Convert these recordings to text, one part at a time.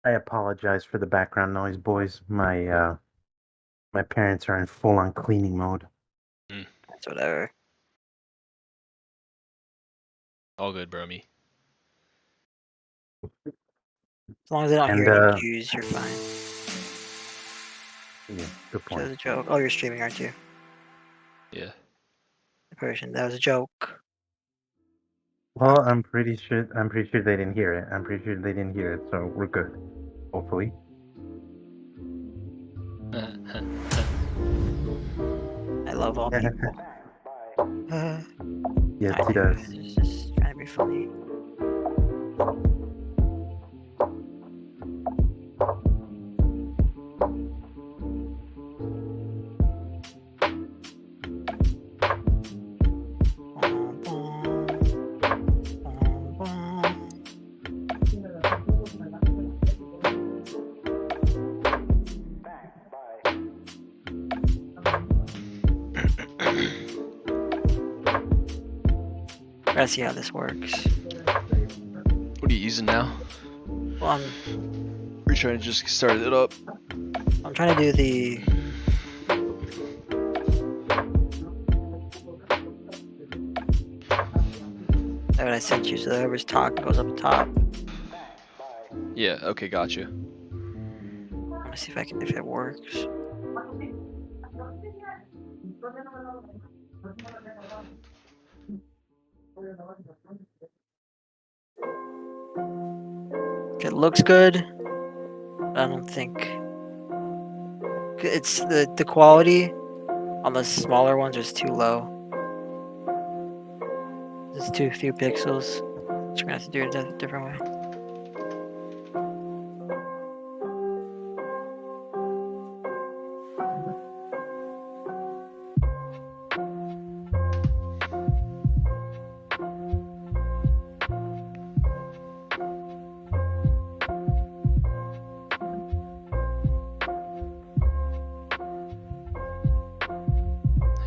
I apologize for the background noise, boys. My parents are in full-on cleaning mode. That's whatever. All good, bro. Me. As long as they don't And, hear any cues, you're fine. Yeah, good That was point. a joke. Oh, you're streaming, aren't you? Yeah. The person. That was a joke. Well, I'm pretty sure they didn't hear it. I'm pretty sure they didn't hear it, so we're good. Hopefully. I love all people. Yes, I he do. does. It's just trying to be funny. Gotta see how this works. What are you using now? Well, We're trying to just start it up. I'm trying to do the. That what I sent you, so whoever's talking goes up top. Yeah. Okay. Gotcha. I'm gonna see if it works. It looks good. I don't think it's the quality on the smaller ones is too low. There's too few pixels. So we're gonna have to do it a different way.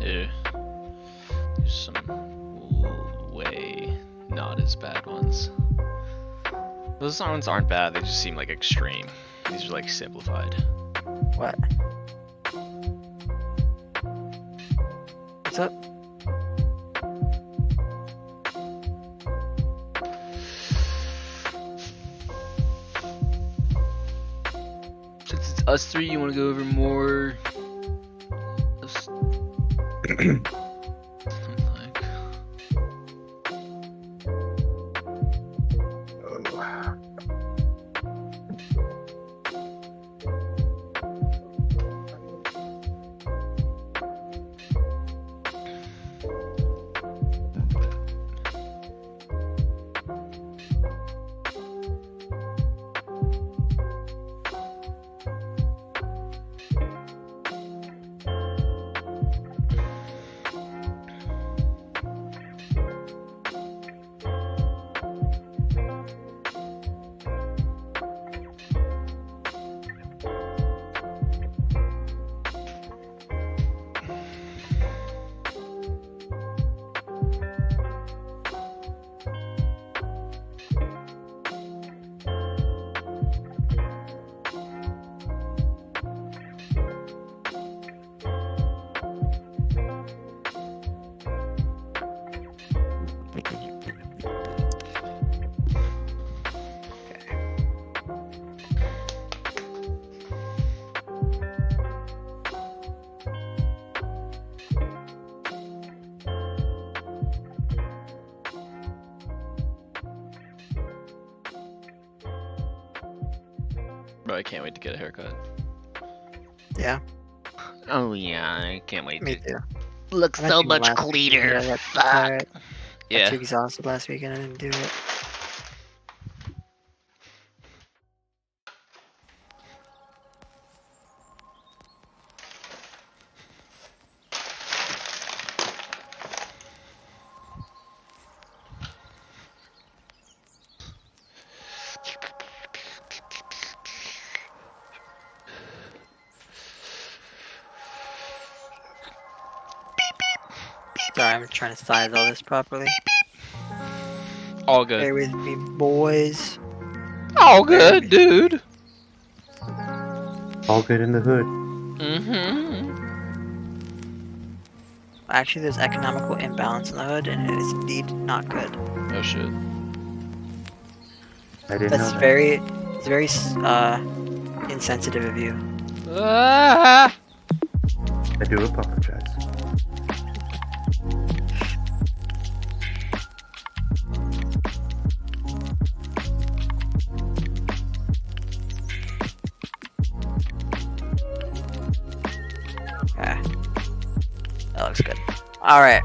Here. There's some way not as bad ones. Those ones aren't bad. They just seem like extreme. These are like simplified. What? What's up? Since it's us three, you want to go over more? Like... Bro, I can't wait to get a haircut. Yeah. Oh yeah, I can't wait Me to too. look I meant so to go much last cleaner. weekend. I got Fuck. tired. I got Yeah. too exhausted last weekend. I didn't do it. Sorry, I'm trying to size all this properly. All good. Bear with me, boys. All good, dude. All good in the hood. Actually, there's economical imbalance in the hood, and it is indeed not good. Oh shit. I didn't know That's that. it's very insensitive of you. Ah! I do apologize. Okay. That looks good. Alright.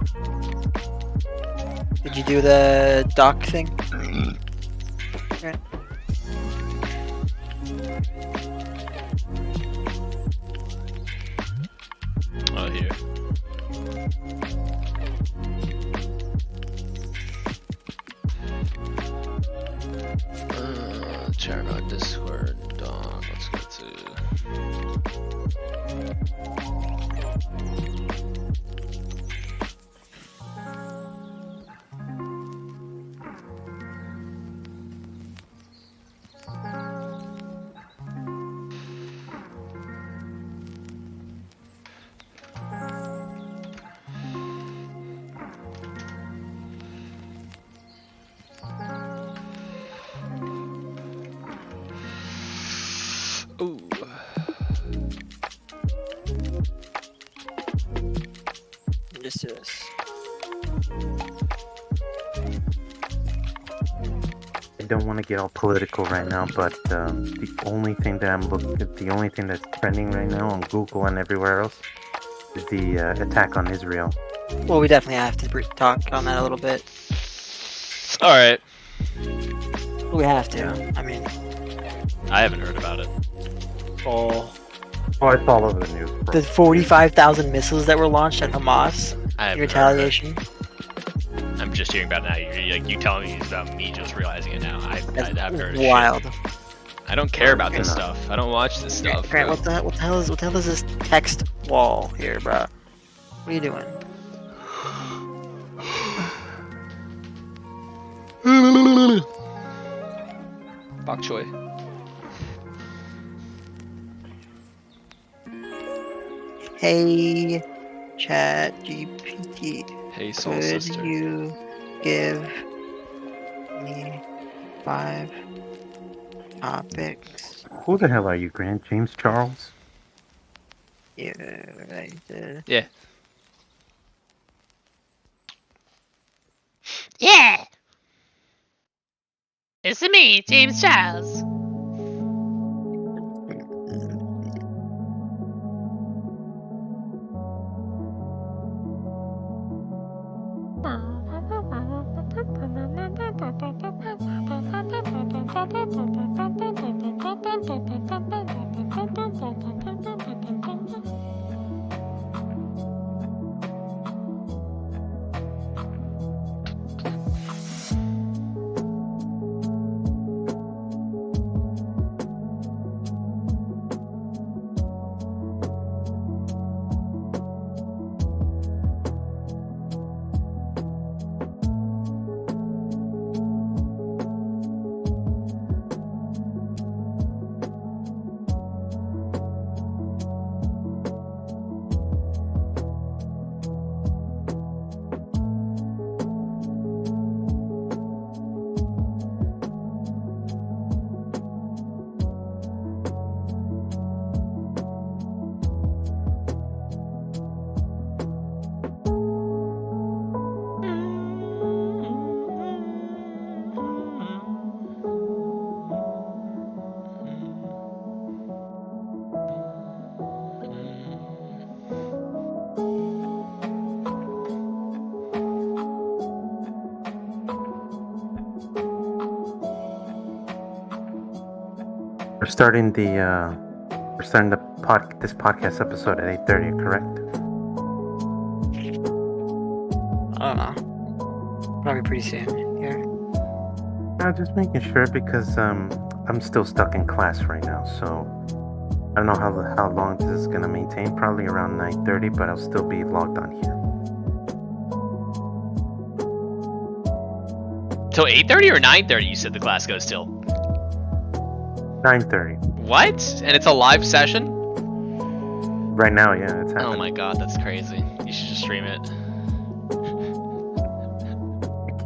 Did you do the dock thing? Okay. Oh, here. Chat on Discord, dog. Let's go to. Ooh. Just do this. I don't want to get all political right now, but the only thing that the only thing that's trending right now on Google and everywhere else is the attack on Israel. Well, we definitely have to talk on that a little bit. Alright. We have to. I mean, I haven't heard about it. oh, it's all over the news. Bro. the 45,000 missiles that were launched at Hamas I in haven't heard of it. retaliation. I'm just hearing about it now. You telling me it's about me just realizing it now. I haven't heard of Wild. shit. I don't care about this Enough. stuff. I don't watch this stuff. Grant, bro. what the hell is this text wall here, bro? What are you doing? Bok choy. Hey, Chat GPT, Hey, soul could sister. you give me 5 topics? Who the hell are you, Grant? James Charles? Yeah, right there. Yeah. Yeah! It's me, James Charles. We're starting this podcast episode at 8:30, correct? I don't know. Probably pretty soon. Here. I'm just making sure because I'm still stuck in class right now, so I don't know how long this is gonna maintain. Probably around 9:30, but I'll still be logged on here. Till 8:30 or 9:30? You said the class goes till. 9:30. What? And it's a live session? Right now, yeah, it's happening. Oh my god, that's crazy. You should just stream it.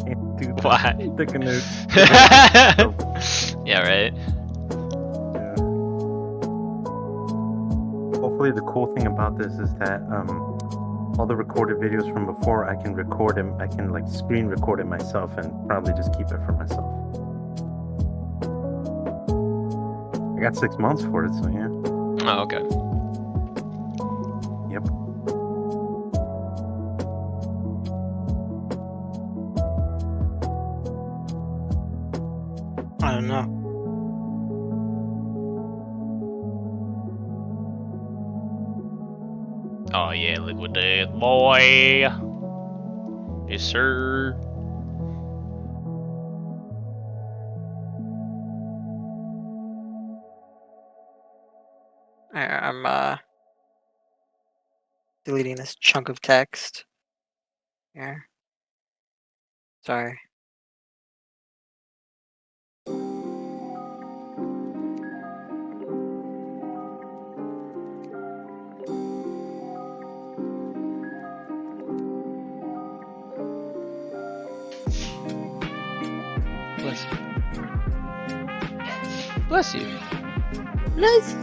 Can't do that. Why? They're gonna. Yeah, right? Yeah. Hopefully, the cool thing about this is that all the recorded videos from before, I can record them. I can like screen record it myself and probably just keep it for myself. I got 6 months for it, so yeah. Oh, okay. Yep. I don't know. Oh yeah, liquidate, boy. Yes, sir. I'm deleting this chunk of text. Here. Sorry. Bless you. Bless you. Nice.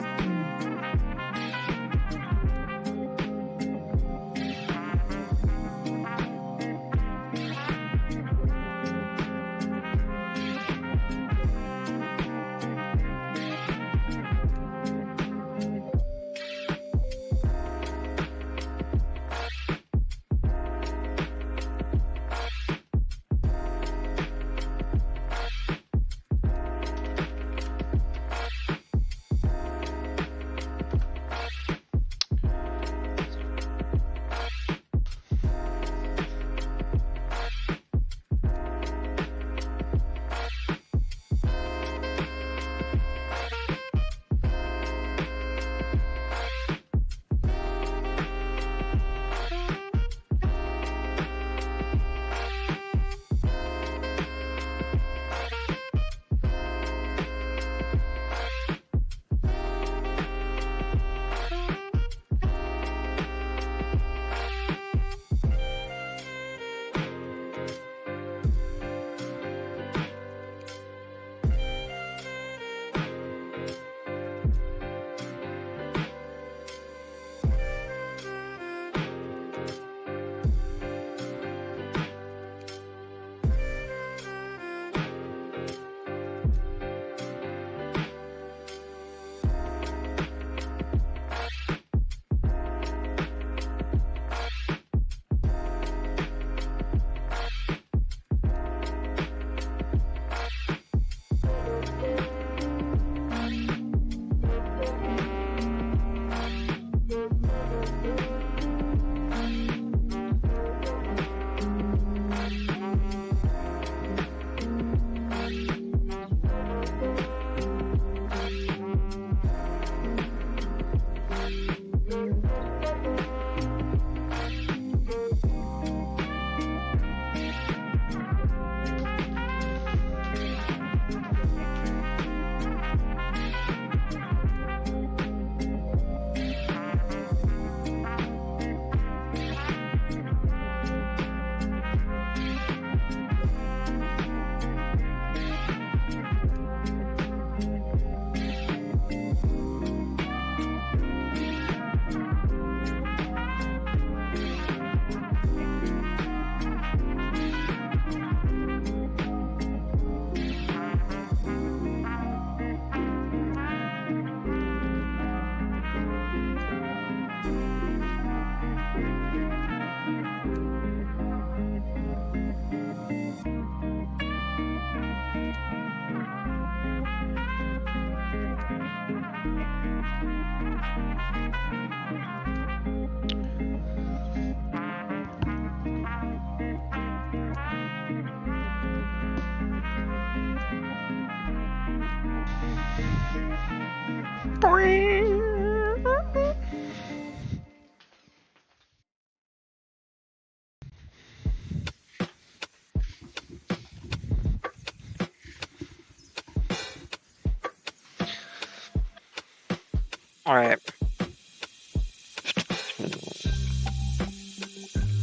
Alright.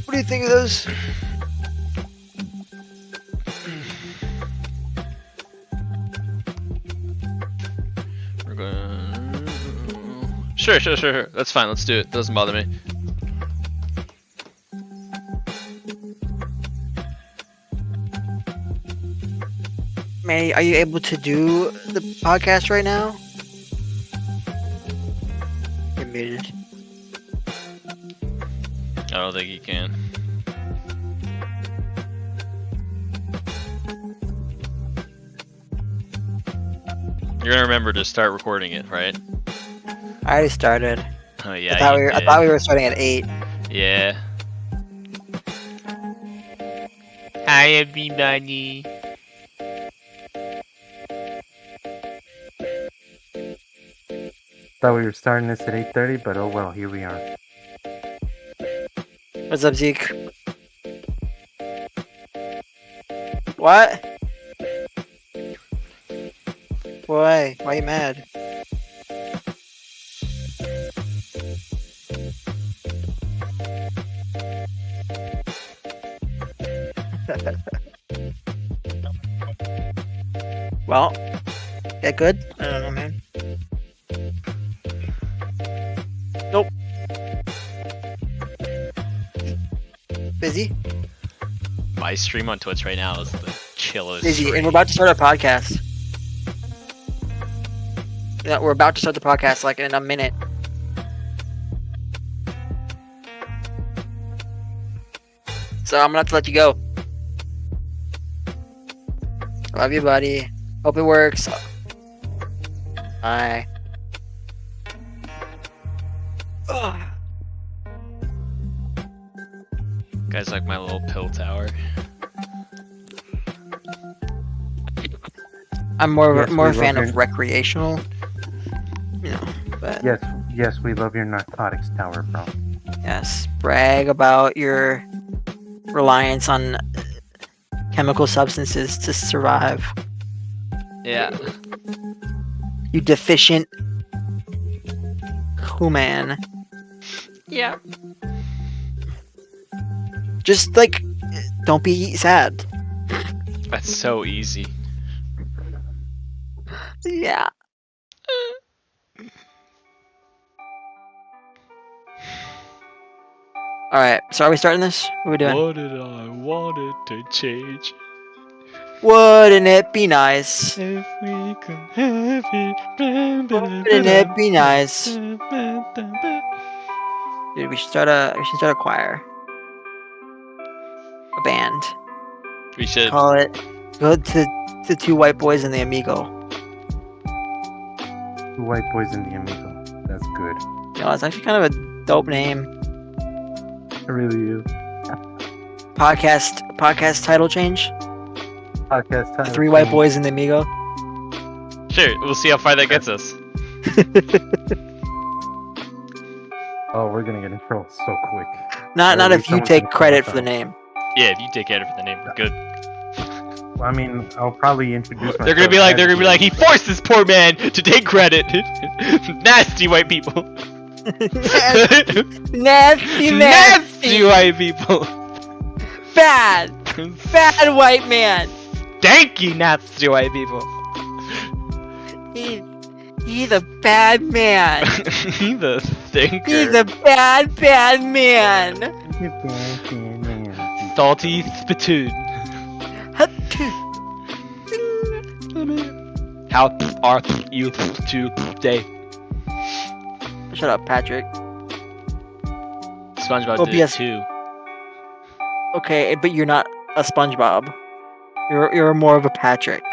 What do you think of those? We're going. Sure. That's fine. Let's do it. Doesn't bother me. Manny, are you able to do the podcast right now? You're muted. I don't think you can. You're gonna remember to start recording it, right? I already started. Oh yeah. I thought we were starting at 8. Yeah. Hi everybody. Thought we were starting this at 8:30, but oh well, here we are. What's up, Zeke? What? Why? Why are you mad? Well, get good? I don't know, man. Nope. Busy? My stream on Twitch right now is the chillest. Busy, stream. and we're about to start our podcast. Yeah, we're about to start the podcast like in a minute. So I'm gonna have to let you go. Love you, buddy. Hope it works. Bye. Ugh. Guys like my little pill tower. I'm more Yes, a we fan love of your- recreational. You know, but Yes, we love your narcotics tower, bro. yes, brag about your reliance on chemical substances to survive. Yeah. You deficient human. Yeah. Just like, don't be sad. That's so easy. Yeah. Alright, so are we starting this? What are we doing? What did I wanted to change? Wouldn't it be nice? If we could have it. Wouldn't it be nice? Dude, we should start a choir. A band. We should. Call it Go to Two White Boys and the Amigo. Two white boys in the Amigo. That's good. You know, it's actually kind of a dope name. It really is. Podcast title change. Podcast The time. Three White Boys and the Amigo. Sure, we'll see how far that gets us. Oh, we're gonna get in trouble so quick. Not Or if you someone's take gonna credit call for the us out. name. Yeah, if you take credit for the name, we're good. Well, I mean, I'll probably introduce myself. They're gonna be like, he forced this poor man to take credit. Nasty white people. Nasty, Nasty white people. bad white man. Stanky nasty white people. He's a bad man. He's a thinker. He's a bad man. Salty spittoon. How are you today? Shut up, Patrick. SpongeBob Oh, did it yes. too. Okay, but you're not a SpongeBob. You're more of a Patrick.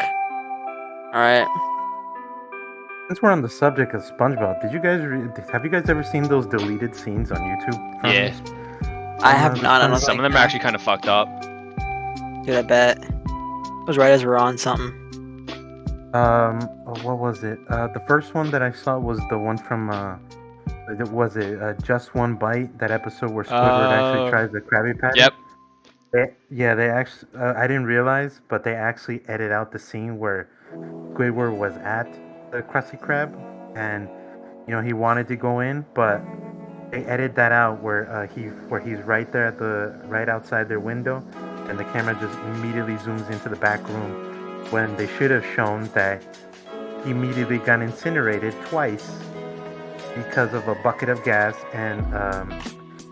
All right. Since we're on the subject of SpongeBob, did you guys have you guys ever seen those deleted scenes on YouTube? from Yeah. this? I have not. I don't Some of them are actually kind of fucked up. Dude, I bet. It was right as we're on something. What was it? The first one that I saw was the one from was it Just One Bite? That episode where Squidward actually tries the Krabby Patty. Yep. They actually. I didn't realize, but they actually edited out the scene where Squidward was at the Krusty Krab, and he wanted to go in, but they edit that out where he's right there right outside their window, and the camera just immediately zooms into the back room when they should have shown that he immediately got incinerated twice because of a bucket of gas and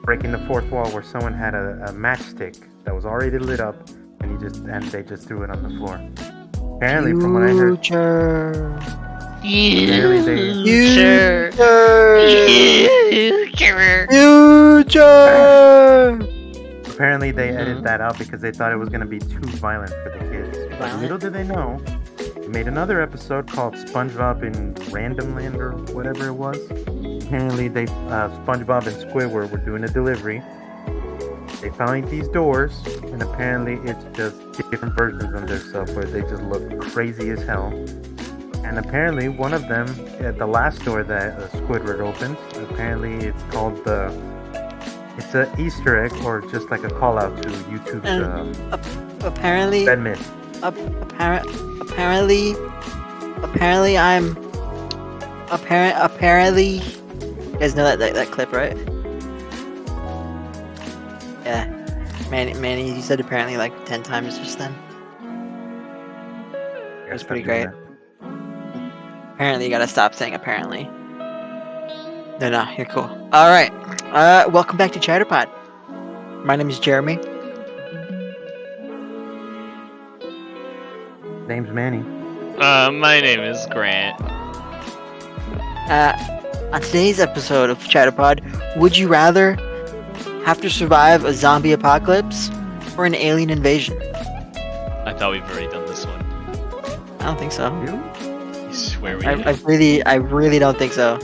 breaking the fourth wall where someone had a matchstick that was already lit up, and they just threw it on the floor. Apparently, from what I heard, apparently they edited that out because they thought it was going to be too violent for the kids. But little did they know, they made another episode called SpongeBob in Random Land or whatever it was. Apparently, SpongeBob and Squidward were doing a delivery. They found these doors, and apparently it's just different versions of themselves where they just look crazy as hell. And apparently one of them, at the last door that Squidward opens, apparently it's called it's an Easter egg or just like a call out to YouTube's apparently Red Myth. Apparently you guys know that clip, right? Yeah. Manny, you said apparently like 10 times just then. It was pretty great. Apparently, you gotta stop saying apparently. No, you're cool. Alright. Welcome back to Chatterpod. My name is Jeremy. Name's Manny. My name is Grant. On today's episode of Chatterpod, would you rather have to survive a zombie apocalypse or an alien invasion? I thought we've already done this one. I don't think so. You? I swear we I did. really don't think so.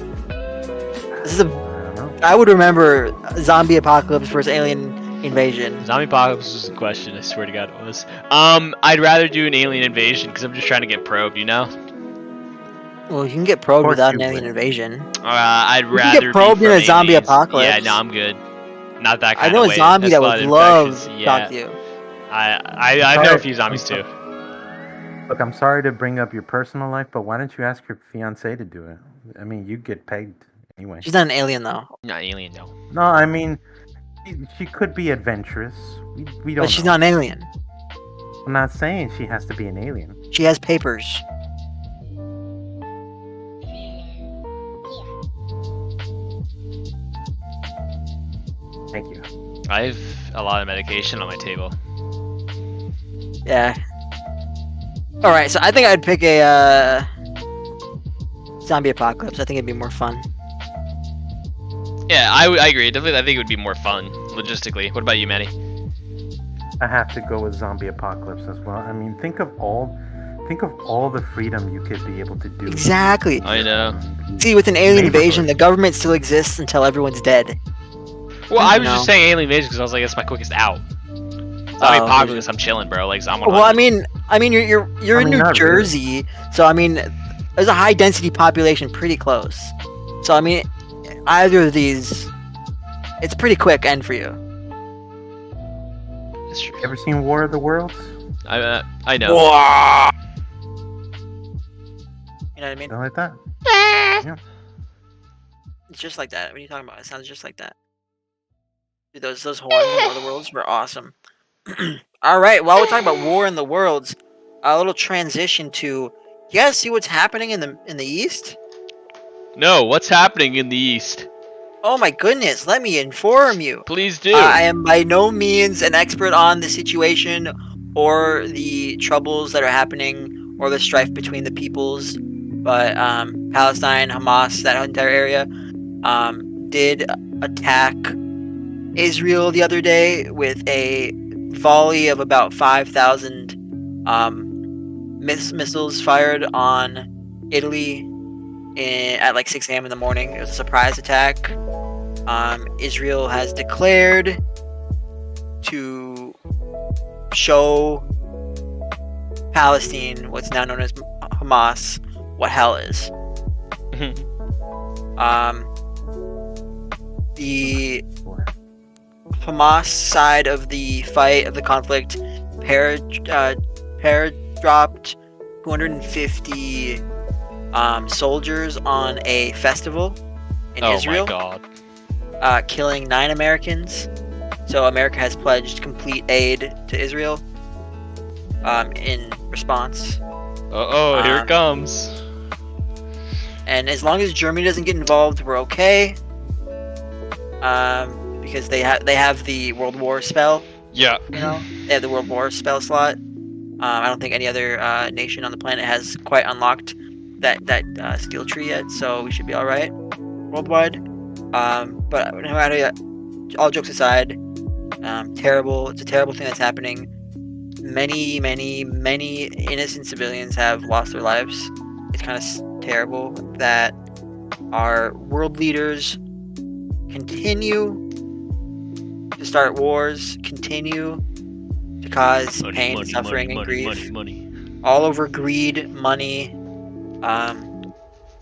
I would remember zombie apocalypse versus alien invasion. Zombie apocalypse was the question. I swear to God it was. I'd rather do an alien invasion because I'm just trying to get probed. You know. Well, you can get probed without an alien invasion. I'd You rather can get probed be in a from zombie aliens. apocalypse. Yeah, no, I'm good. Not that kind I know of a way. zombie That's that about would love infections. to talk to you. I know a few zombies too. Look, I'm sorry to bring up your personal life, but why don't you ask your fiance to do it? I mean, you get pegged anyway. She's not an alien though. Not alien, no. No, I mean, she could be adventurous. We don't. But she's know. not an alien. I'm not saying she has to be an alien. She has papers. Thank you. I have a lot of medication on my table. Yeah. Alright, so I think I'd pick a zombie apocalypse. I think it'd be more fun. Yeah, I agree. Definitely, I think it would be more fun logistically. What about you, Manny? I have to go with zombie apocalypse as well. I mean, think of all the freedom you could be able to do. Exactly. I know. See, with an alien invasion, the government still exists until everyone's dead. Well, I was just saying alien invasion because I was like, that's my quickest out. Zombie apocalypse, I'm chilling, bro. Like, I'm. Well, I mean, you're in New Jersey, so I mean, there's a high density population pretty close. So I mean, either of these, it's a pretty quick end for you. That's true. Ever seen War of the Worlds? I know. You know what I mean? Something like that. It's just like that. What are you talking about? It sounds just like that. Dude, those horns in War of the Worlds were awesome. All right, while we're talking about War in the Worlds, a little transition to. You guys see what's happening in the East? No, what's happening in the East? Oh my goodness, let me inform you. Please do. I am by no means an expert on the situation or the troubles that are happening or the strife between the peoples, but Palestine, Hamas, that entire area, did attack Israel the other day with a volley of about 5,000 missiles fired on Italy at like 6 a.m. in the morning. It was a surprise attack. Israel has declared to show Palestine, what's now known as Hamas, what hell is. The Hamas side of the fight, of the conflict, dropped 250 soldiers on a festival in Oh Israel, my god. killing 9 Americans. So America has pledged complete aid to Israel in response. Oh, here it comes. And as long as Germany doesn't get involved, we're okay. Because they have the World War spell. Yeah. You know, they have the World War spell slot. I don't think any other nation on the planet has quite unlocked that skill tree yet, so we should be all right worldwide. But no matter, all jokes aside, terrible. It's a terrible thing that's happening. Many innocent civilians have lost their lives. It's kind of terrible that our world leaders continue to start wars, continue to cause pain, suffering, and grief, all over greed, money.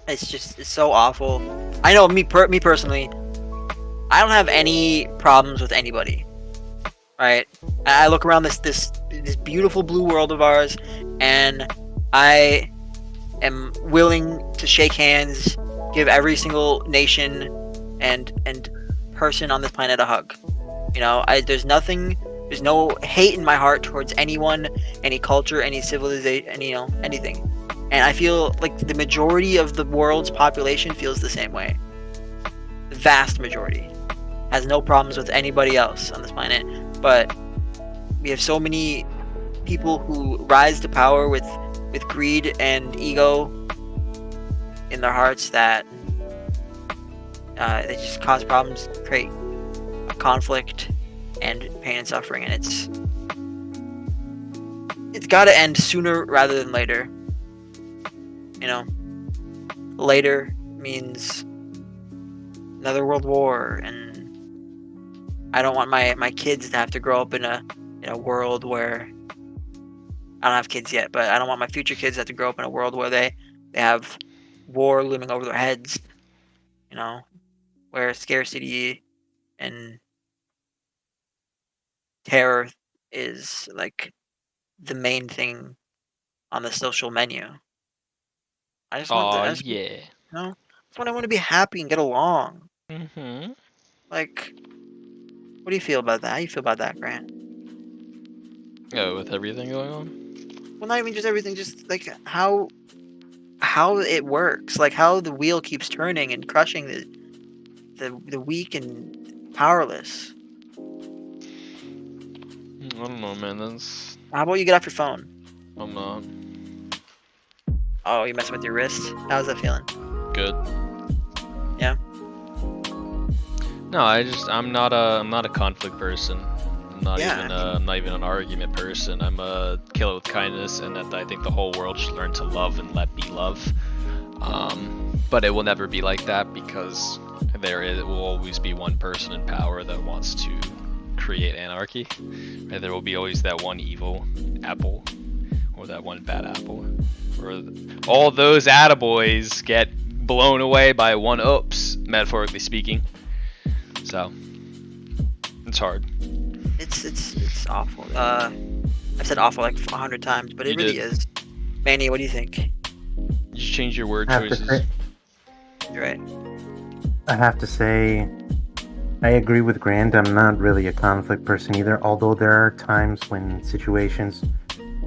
It's so awful. I know me personally, I don't have any problems with anybody. Right? I look around this beautiful blue world of ours, and I am willing to shake hands, give every single nation and person on this planet a hug. You know, there's no hate in my heart towards anyone, any culture, any civilization, anything. And I feel like the majority of the world's population feels the same way. The vast majority has no problems with anybody else on this planet. But we have so many people who rise to power with greed and ego in their hearts that they just cause problems, create conflict and pain and suffering, and it's got to end sooner rather than later. You know, later means another world war, and I don't want my kids to have to grow up in a world where I don't have kids yet, but I don't want my future kids to have to grow up in a world where they have war looming over their heads. You know, where scarcity and terror is like the main thing on the social menu. I just want yeah. You know, that's when I want to be happy and get along. Mm-hmm. Like, what do you feel about that? How do you feel about that, Grant? Oh, with everything going on? Well, not even just everything, just like how it works, like how the wheel keeps turning and crushing the weak and powerless. I don't know, man. That's... How about you get off your phone? I'm not. Oh, you messing with your wrist? How's that feeling? Good. Yeah. No, I'm not a conflict person. I'm not even an argument person. I'm a kill it with kindness, and that I think the whole world should learn to love and let be love. But it will never be like that because it will always be one person in power that wants to create anarchy. And there will be always that one evil apple, or that one bad apple, or all those attaboys get blown away by one oops, metaphorically speaking. So it's hard. It's awful. I've said awful like 100 times, but it really is. Manny, what do you think? You should change your word choices. You're right. I have to say, I agree with Grant. I'm not really a conflict person either, although there are times when situations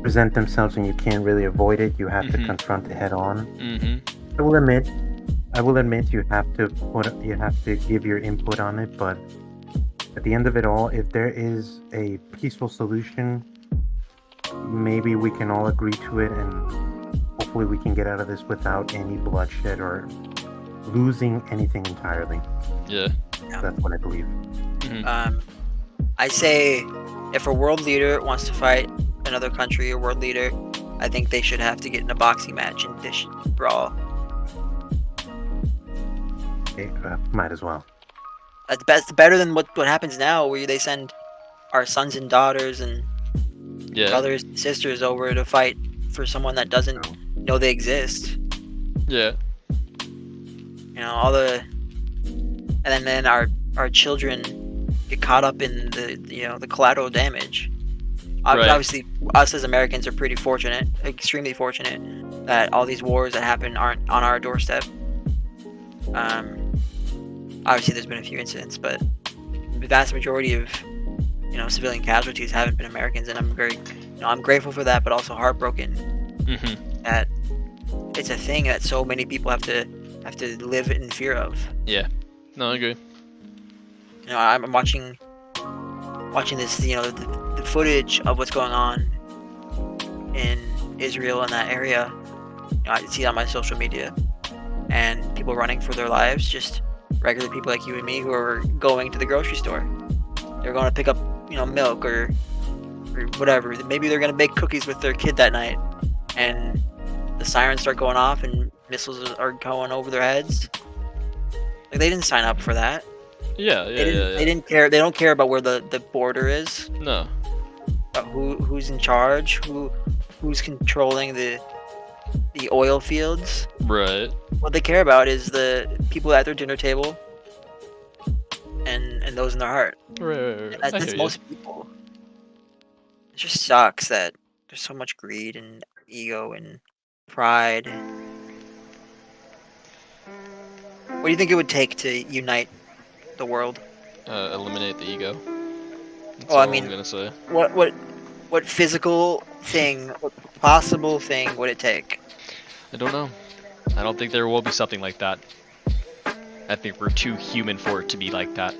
present themselves and you can't really avoid it. You have to confront it head on. I will admit you have to give your input on it, but at the end of it all, if there is a peaceful solution, maybe we can all agree to it, and hopefully we can get out of this without any bloodshed or losing anything entirely. Yeah. That's what I believe. I say if a world leader wants to fight another country or world leader, I think they should have to get in a boxing match and dish brawl. Okay, might as well. That's better than what happens now, where they send our sons and daughters and brothers and sisters over to fight for someone that doesn't know they exist. Yeah. You know, and then our children get caught up in the collateral damage. Right. Obviously, us as Americans are pretty fortunate, extremely fortunate, that all these wars that happen aren't on our doorstep. Obviously, there's been a few incidents, but the vast majority of civilian casualties haven't been Americans, and I'm grateful for that, but also heartbroken that it's a thing that so many people have to live in fear of. Yeah. No, I agree. I'm watching this, the footage of what's going on in Israel and that area. I see it on my social media, and people running for their lives, just regular people like you and me who are going to the grocery store. They're going to pick up, milk or whatever. Maybe they're going to bake cookies with their kid that night, and the sirens start going off and missiles are going over their heads. Like, they didn't sign up for that. Yeah. They didn't care. They don't care about where the border is. No. About who's in charge, who's controlling the oil fields. Right. What they care about is the people at their dinner table and those in their heart. Right. That's most people. It just sucks that there's so much greed and ego and pride. What do you think it would take to unite the world? Eliminate the ego. That's Well, all I mean, I'm gonna say. What physical thing, what possible thing would it take? I don't know. I don't think there will be something like that. I think we're too human for it to be like that.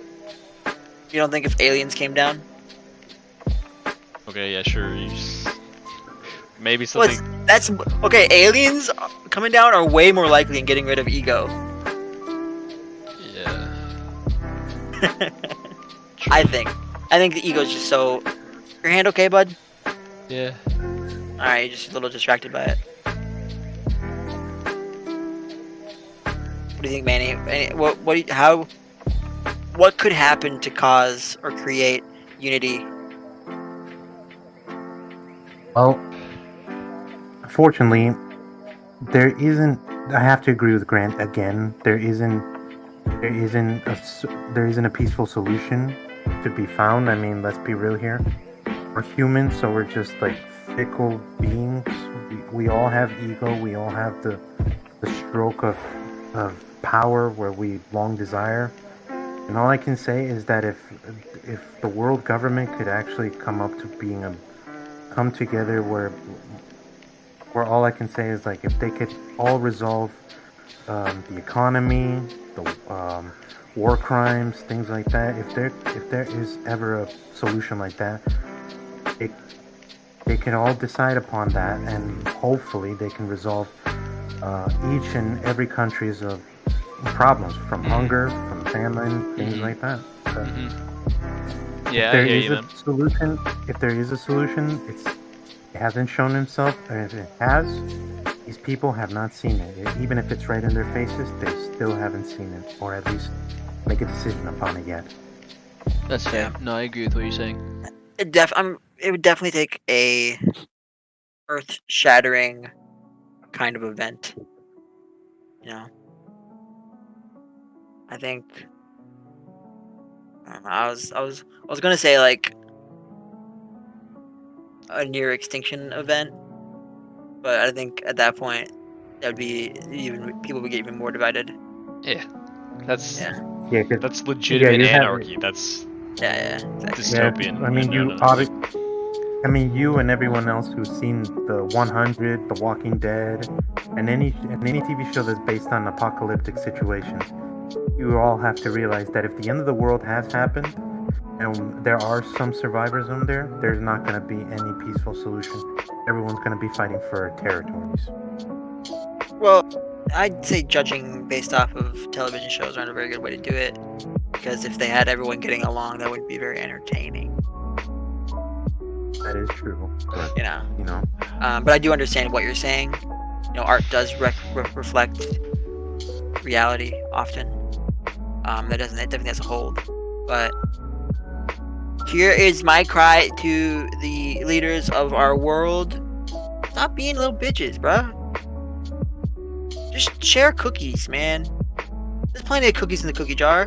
You don't think if aliens came down? Okay, yeah, sure. Maybe something. That's okay. Aliens coming down are way more likely in getting rid of ego. Yeah. I think the ego's just so. Your hand okay, bud? Yeah. All right, you're just a little distracted by it. What do you think, Manny? What could happen to cause or create unity? Well, unfortunately, there isn't. I have to agree with Grant again. There isn't a peaceful solution to be found. I mean, let's be real here. We're humans, so we're just like fickle beings. We all have ego. We all have the stroke of power where we long desire. And all I can say is that if the world government could actually come together where all I can say is, like, if they could all resolve the economy, the war crimes, things like that. If there is ever a solution like that, they can all decide upon that, and hopefully they can resolve each and every country's problems, from hunger, from famine, things like that. So Yeah, if there I hear is you, a solution, it hasn't shown himself, and if it has, these people have not seen it. Even if it's right in their faces, they still haven't seen it, or at least make a decision upon it yet. That's fair. No, I agree with what you're saying. It would definitely take a earth-shattering kind of event. I think. I don't know, I was gonna say, like, a near extinction event, but I think at that point that would be people would get even more divided. Yeah. That's Yeah, that's legitimate you have- anarchy. That's Exactly. dystopian. I mean, you and everyone else who's seen the 100, The Walking Dead, and any TV show that's based on apocalyptic situations, you all have to realize that if the end of the world has happened, and there are some survivors on there, there's not going to be any peaceful solution. Everyone's going to be fighting for territories. Well, I'd say judging based off of television shows aren't a very good way to do it, because if they had everyone getting along, that wouldn't be very entertaining. That is true. But, But I do understand what you're saying. Art does reflect reality often. It definitely has a hold. But here is my cry to the leaders of our world: stop being little bitches, bruh. Just share cookies, man. There's plenty of cookies in the cookie jar.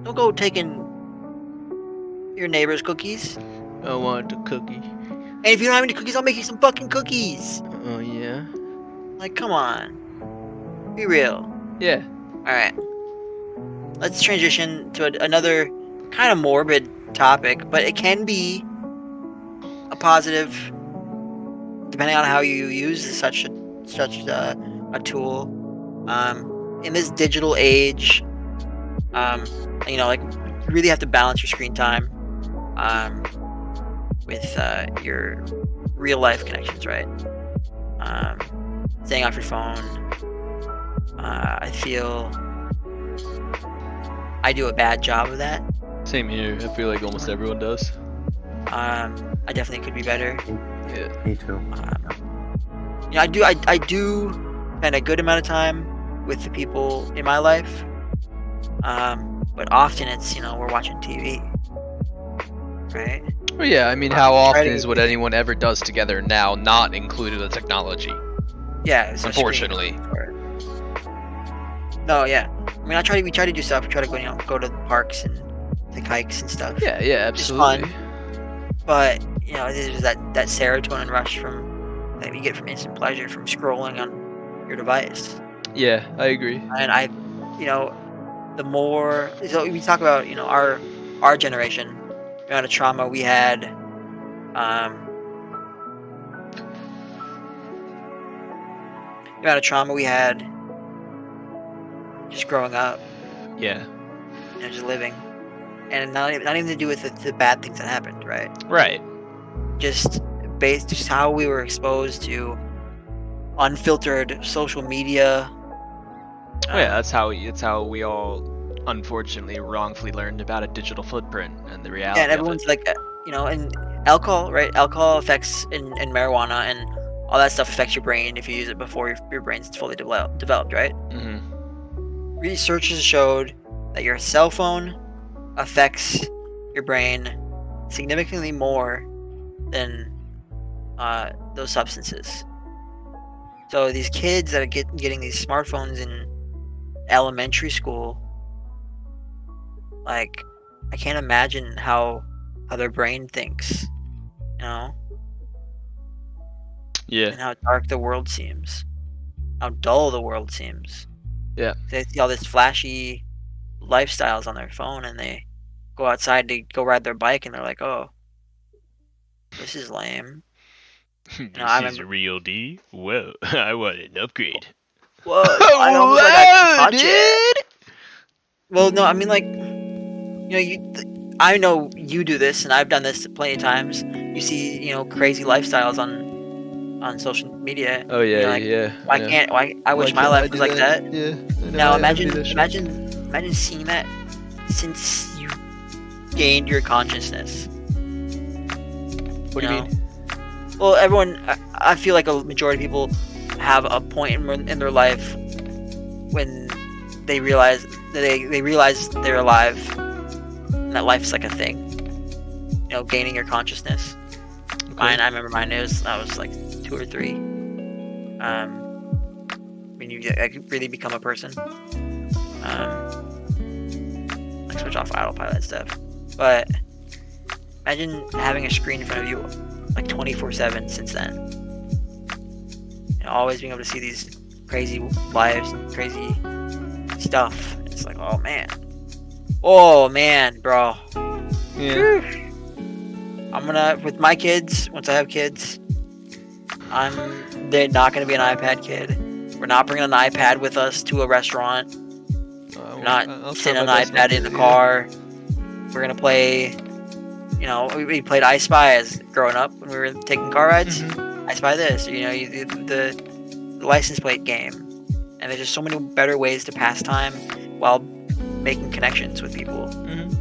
Don't go taking your neighbor's cookies. I want a cookie. And if you don't have any cookies, I'll make you some fucking cookies. Oh, yeah? Like, come on. Be real. Yeah. Alright. Let's transition to another kind of morbid topic, but it can be a positive depending on how you use such a tool. In this digital age, you know, like, you really have to balance your screen time with your real life connections, right? Staying off your phone. I feel I do a bad job of that. Same here. I feel like almost everyone does. I definitely could be better. Yeah. Me too. You know, I do spend a good amount of time with the people in my life. But often it's, you know, we're watching TV. Right? Well, yeah, I mean, how often Ready- is what anyone ever does together now not included in technology? Yeah. it's a screen. Unfortunately. No, yeah. I mean, we try to do stuff. We try to go, you know, go to the parks and take hikes and stuff. Yeah, yeah, It's absolutely. But you know, there's that serotonin rush that you get from instant pleasure from scrolling on your device. Yeah, I agree. And you know, the more so we talk about, you know, our generation, the amount of trauma we had, the amount of trauma we had just growing up, Yeah. you know, just living, and not even to do with the bad things that happened, right? Right. Just how we were exposed to unfiltered social media. Oh, yeah, that's how we all unfortunately wrongfully learned about a digital footprint and the reality. Yeah, and of everyone's it. like, you know, and alcohol, right? Alcohol affects and marijuana and all that stuff affects your brain if you use it before your brain's fully developed, right? Mhm. Research has showed that your cell phone affects your brain significantly more than those substances. So these kids that are getting these smartphones in elementary school, like, I can't imagine how their brain thinks, you know, Yeah. and how dark the world seems, how dull the world seems. Yeah. They see all this flashy lifestyles on their phone, and they go outside to go ride their bike, and they're like, "Oh, this is lame." This I is remember- real D? Whoa, I want an upgrade. Whoa! I almost like I Whoa, can touch it. Well, no, I mean, like, you know, I know you do this, and I've done this plenty of times. You see, you know, crazy lifestyles on social media. Oh yeah, you're like, yeah. Why yeah. can't? Why? I wish Why my can't I life do was like that. Yeah. I know, Now I envy that shit. imagine seeing that since you gained your consciousness. What do you mean? Well, everyone, I feel like a majority of people have a point in their life when they realize that they realize they're alive, and that life's like a thing. You know, gaining your consciousness. Okay. Mine, I remember mine. I was like 2 or 3. When you really become a person. Like, switch off autopilot stuff. But imagine having a screen in front of you like 24/7 since then. And always being able to see these crazy lives and crazy stuff. It's like, oh man, bro. Yeah. I'm gonna, with my kids, once I have kids, they're not gonna be an iPad kid. We're not bringing an iPad with us to a restaurant. We're not sitting an iPad in the car. We're gonna play, you know, we played I Spy as growing up when we were taking car rides. Mhm. I Spy this, you know, the license plate game. And there's just so many better ways to pass time while making connections with people. Mhm.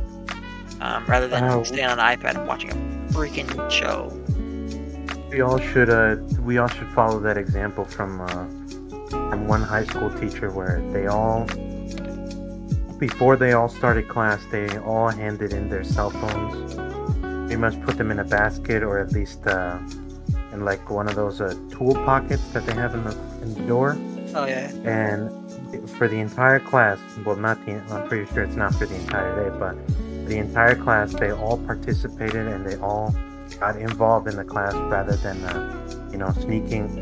Rather than Wow. staying on an iPad and watching a freaking show. We all should follow that example from one high school teacher where they all, before they all started class, they all handed in their cell phones. They must put them in a basket, or at least in like one of those tool pockets that they have in the door. Oh yeah. And for the entire class, well, I'm pretty sure it's not for the entire day, but the entire class, they all participated and they all got involved in the class rather than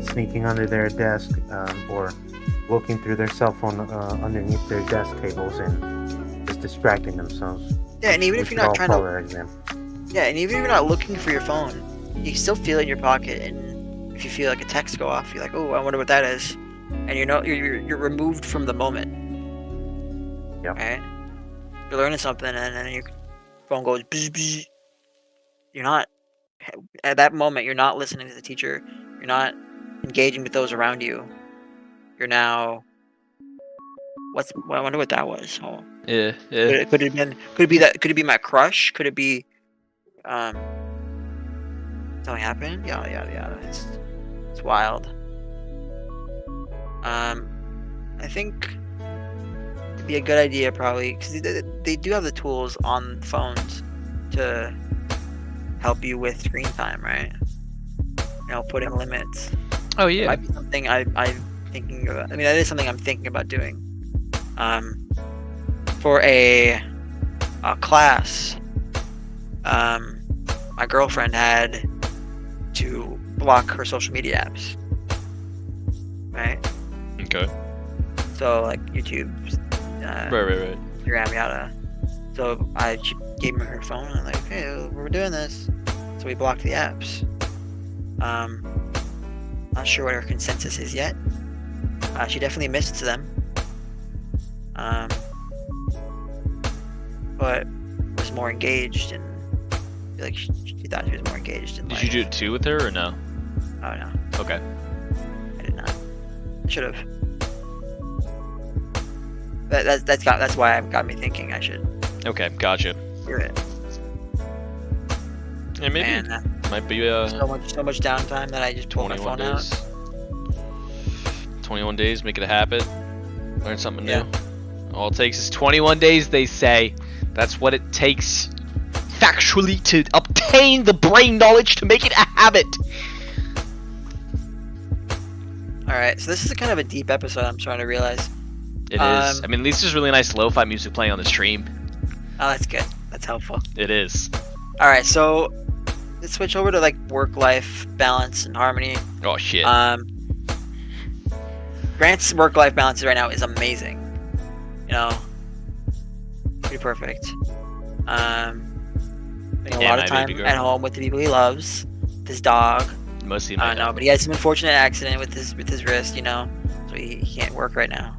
sneaking under their desk or looking through their cell phone underneath their desk tables and just distracting themselves. Yeah, and even if you're not trying to, our exam. yeah, and even if you're not looking for your phone, you can still feel it in your pocket, and if you feel like a text go off, you're like, oh, I wonder what that is, and you're removed from the moment. Yep. Right? You're learning something, and then your phone goes bzz, bzz. You're not at that moment. You're not listening to the teacher. You're not engaging with those around you. You're now. I wonder what that was. Oh. Yeah. Could it have been? Could it be that? Could it be my crush? Could it be? Something happened. Yeah. It's wild. I think it'd be a good idea probably because they do have the tools on phones to help you with screen time, right? Put in limits. Oh It yeah. might be something I'm thinking about. I mean, that is something I'm thinking about doing. For a class, my girlfriend had to block her social media apps, right? Okay. So like YouTube, Right. Instagram, yada. So she gave me her phone and I'm like, okay, we're doing this. So we blocked the apps. Not sure what her consensus is yet. She definitely missed them. But was more engaged and I feel like she thought she was more engaged in Did life. you do it too with her or no? Oh no, Okay. I did not. I should have. That's why it got me thinking I should Okay, gotcha. hear it. Yeah, maybe And might be so much downtime that I just pulled my 21 phone out. days. 21 days, make it a habit. Learn something Yeah. new. All it takes is 21 days, they say. That's what it takes factually to obtain the brain knowledge to make it a habit. Alright, so this is kind of a deep episode, I'm trying to realize. It is. I mean, at least there's really nice lo-fi music playing on the stream. Oh, that's good. That's helpful. It is. Alright, so let's switch over to like work-life balance and harmony. Oh shit. Grant's work-life balance right now is amazing. Pretty perfect. Spending a Yeah, lot my of time baby girl. at home with the people he loves, with his dog. Mostly I my know, but he had some unfortunate accident with his wrist, so he can't work right now.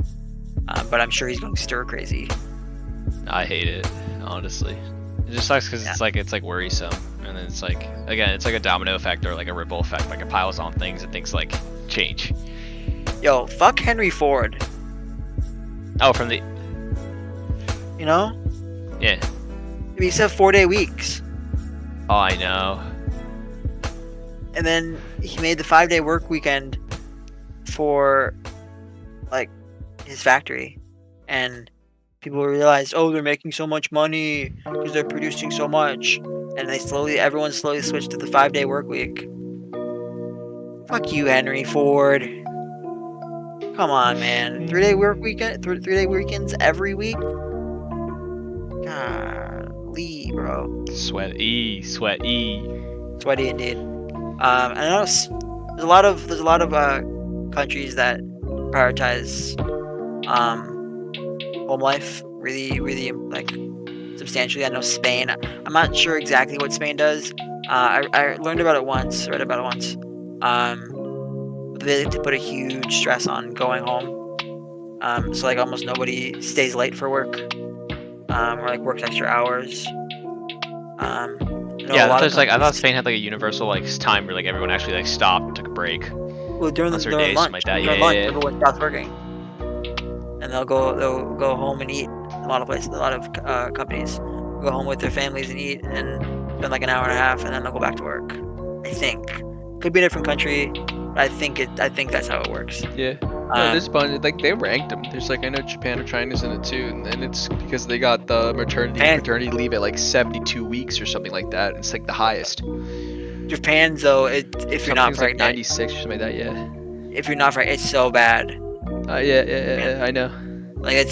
But I'm sure he's going stir crazy. I hate it, honestly. It just sucks because it's like worrisome, and then it's like a domino effect or like a ripple effect. Like it piles on things and things like change. Yo, fuck Henry Ford. Oh, from the yeah. He used to have 4-day weeks, Oh, I know. and then he made the 5-day work weekend for like his factory, and people realized, oh, they're making so much money because they're producing so much, and everyone slowly switched to the 5-day work week. Fuck you, Henry Ford. Come on, man. 3-day work weekend, 3-day weekends every week. Golly, bro. Sweaty. Sweaty indeed. I know there's a lot of countries that prioritize home life really like substantially. I know Spain. I'm not sure exactly what Spain does. I read about it once. They put a huge stress on going home. So like almost nobody stays late for work. Or like works extra hours. Yeah, I thought Spain had like a universal like time where like everyone actually like stopped and took a break. Well, during Unless there are lunch, days like that. during Yeah, lunch, yeah. everyone stops working, and they'll go home and eat. A lot of companies go home with their families and eat, and spend like an hour and a half, and then they'll go back to work. I think could be a different country, but I think that's how it works. Yeah. No, there's a bunch. Like they ranked them. There's like I know Japan or China's in it too, and it's because they got the maternity and paternity leave at like 72 weeks or something like that. It's like the highest. Japan, though, if you're not Something's like pregnant, 96 or something like that. Yeah. if you're not pregnant, it's so bad. Yeah. I know. Like I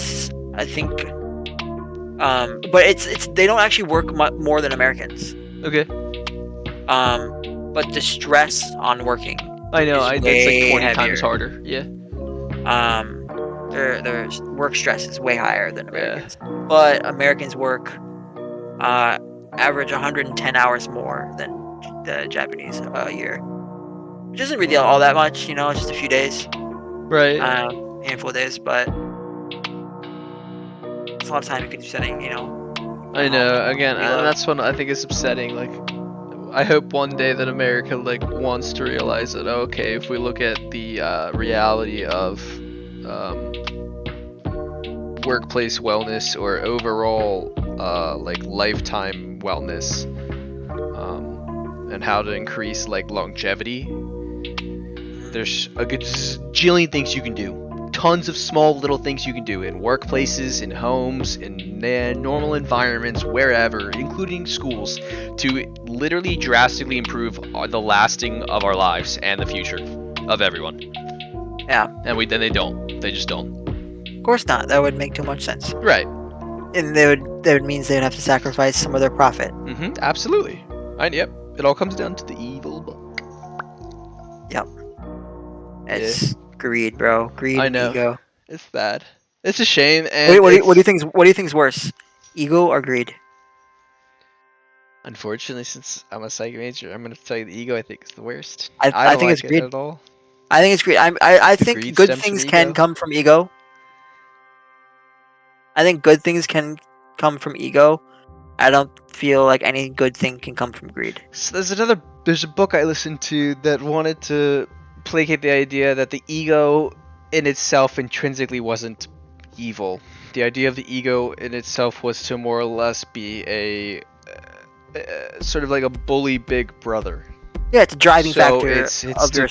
think, but it's they don't actually work more than Americans. Okay. But the stress on working, I know. It's It's like way 20 times heavier. harder. Yeah. Their work stress is way higher than Americans. But Americans work average 110 hours more than the Japanese a year, which isn't really all that much. You know, it's just a few days, Right. handful of days, but it's a lot of time you could be spending. You know. I know. Again, You love. that's what I think is upsetting. Like, I hope one day that America like wants to realize that okay, if we look at the reality of workplace wellness or overall like lifetime wellness, and how to increase like longevity, there's a gajillion things you can do. Tons of small little things you can do in workplaces, in homes, in normal environments, wherever, including schools, to literally drastically improve the lasting of our lives and the future of everyone. Yeah. And then they don't. They just don't. Of course not. That would make too much sense. Right. And that would means they'd have to sacrifice some of their profit. Mm-hmm. Absolutely. And yep. It all comes down to the evil book. Yep. It's greed, bro. Greed I and know. ego. It's bad. It's a shame. And What do you think's worse? Ego or greed? Unfortunately, since I'm a psych major, I'm gonna tell you the ego I think is the worst. I don't think like it's it greed. at all. I think it's greed. I think Greed good stems from things ego. can come from ego. I think good things can come from ego. I don't feel like any good thing can come from greed. So there's a book I listened to that wanted to placate the idea that the ego in itself intrinsically wasn't evil. The idea of the ego in itself was to more or less be a sort of like a bully big brother. Yeah, it's a driving factor it's of your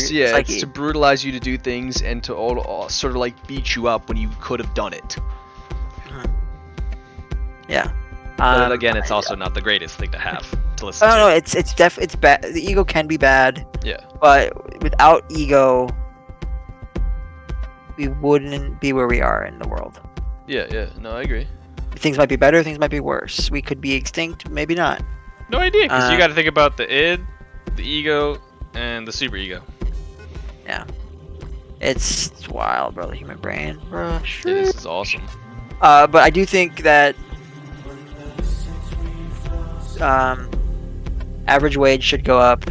yeah, psyche. it's to brutalize you to do things and to all sort of like beat you up when you could have done it. Yeah. But again, it's also not the greatest thing to have to listen to. No, it's bad. The ego can be bad. Yeah. But without ego, we wouldn't be where we are in the world. Yeah. No, I agree. Things might be better, things might be worse. We could be extinct, maybe not. No idea, because you got to think about the id, the ego, and the superego. Yeah. It's wild, bro. The human brain, bro. Yeah, this is awesome. But I do think that average wage should go up.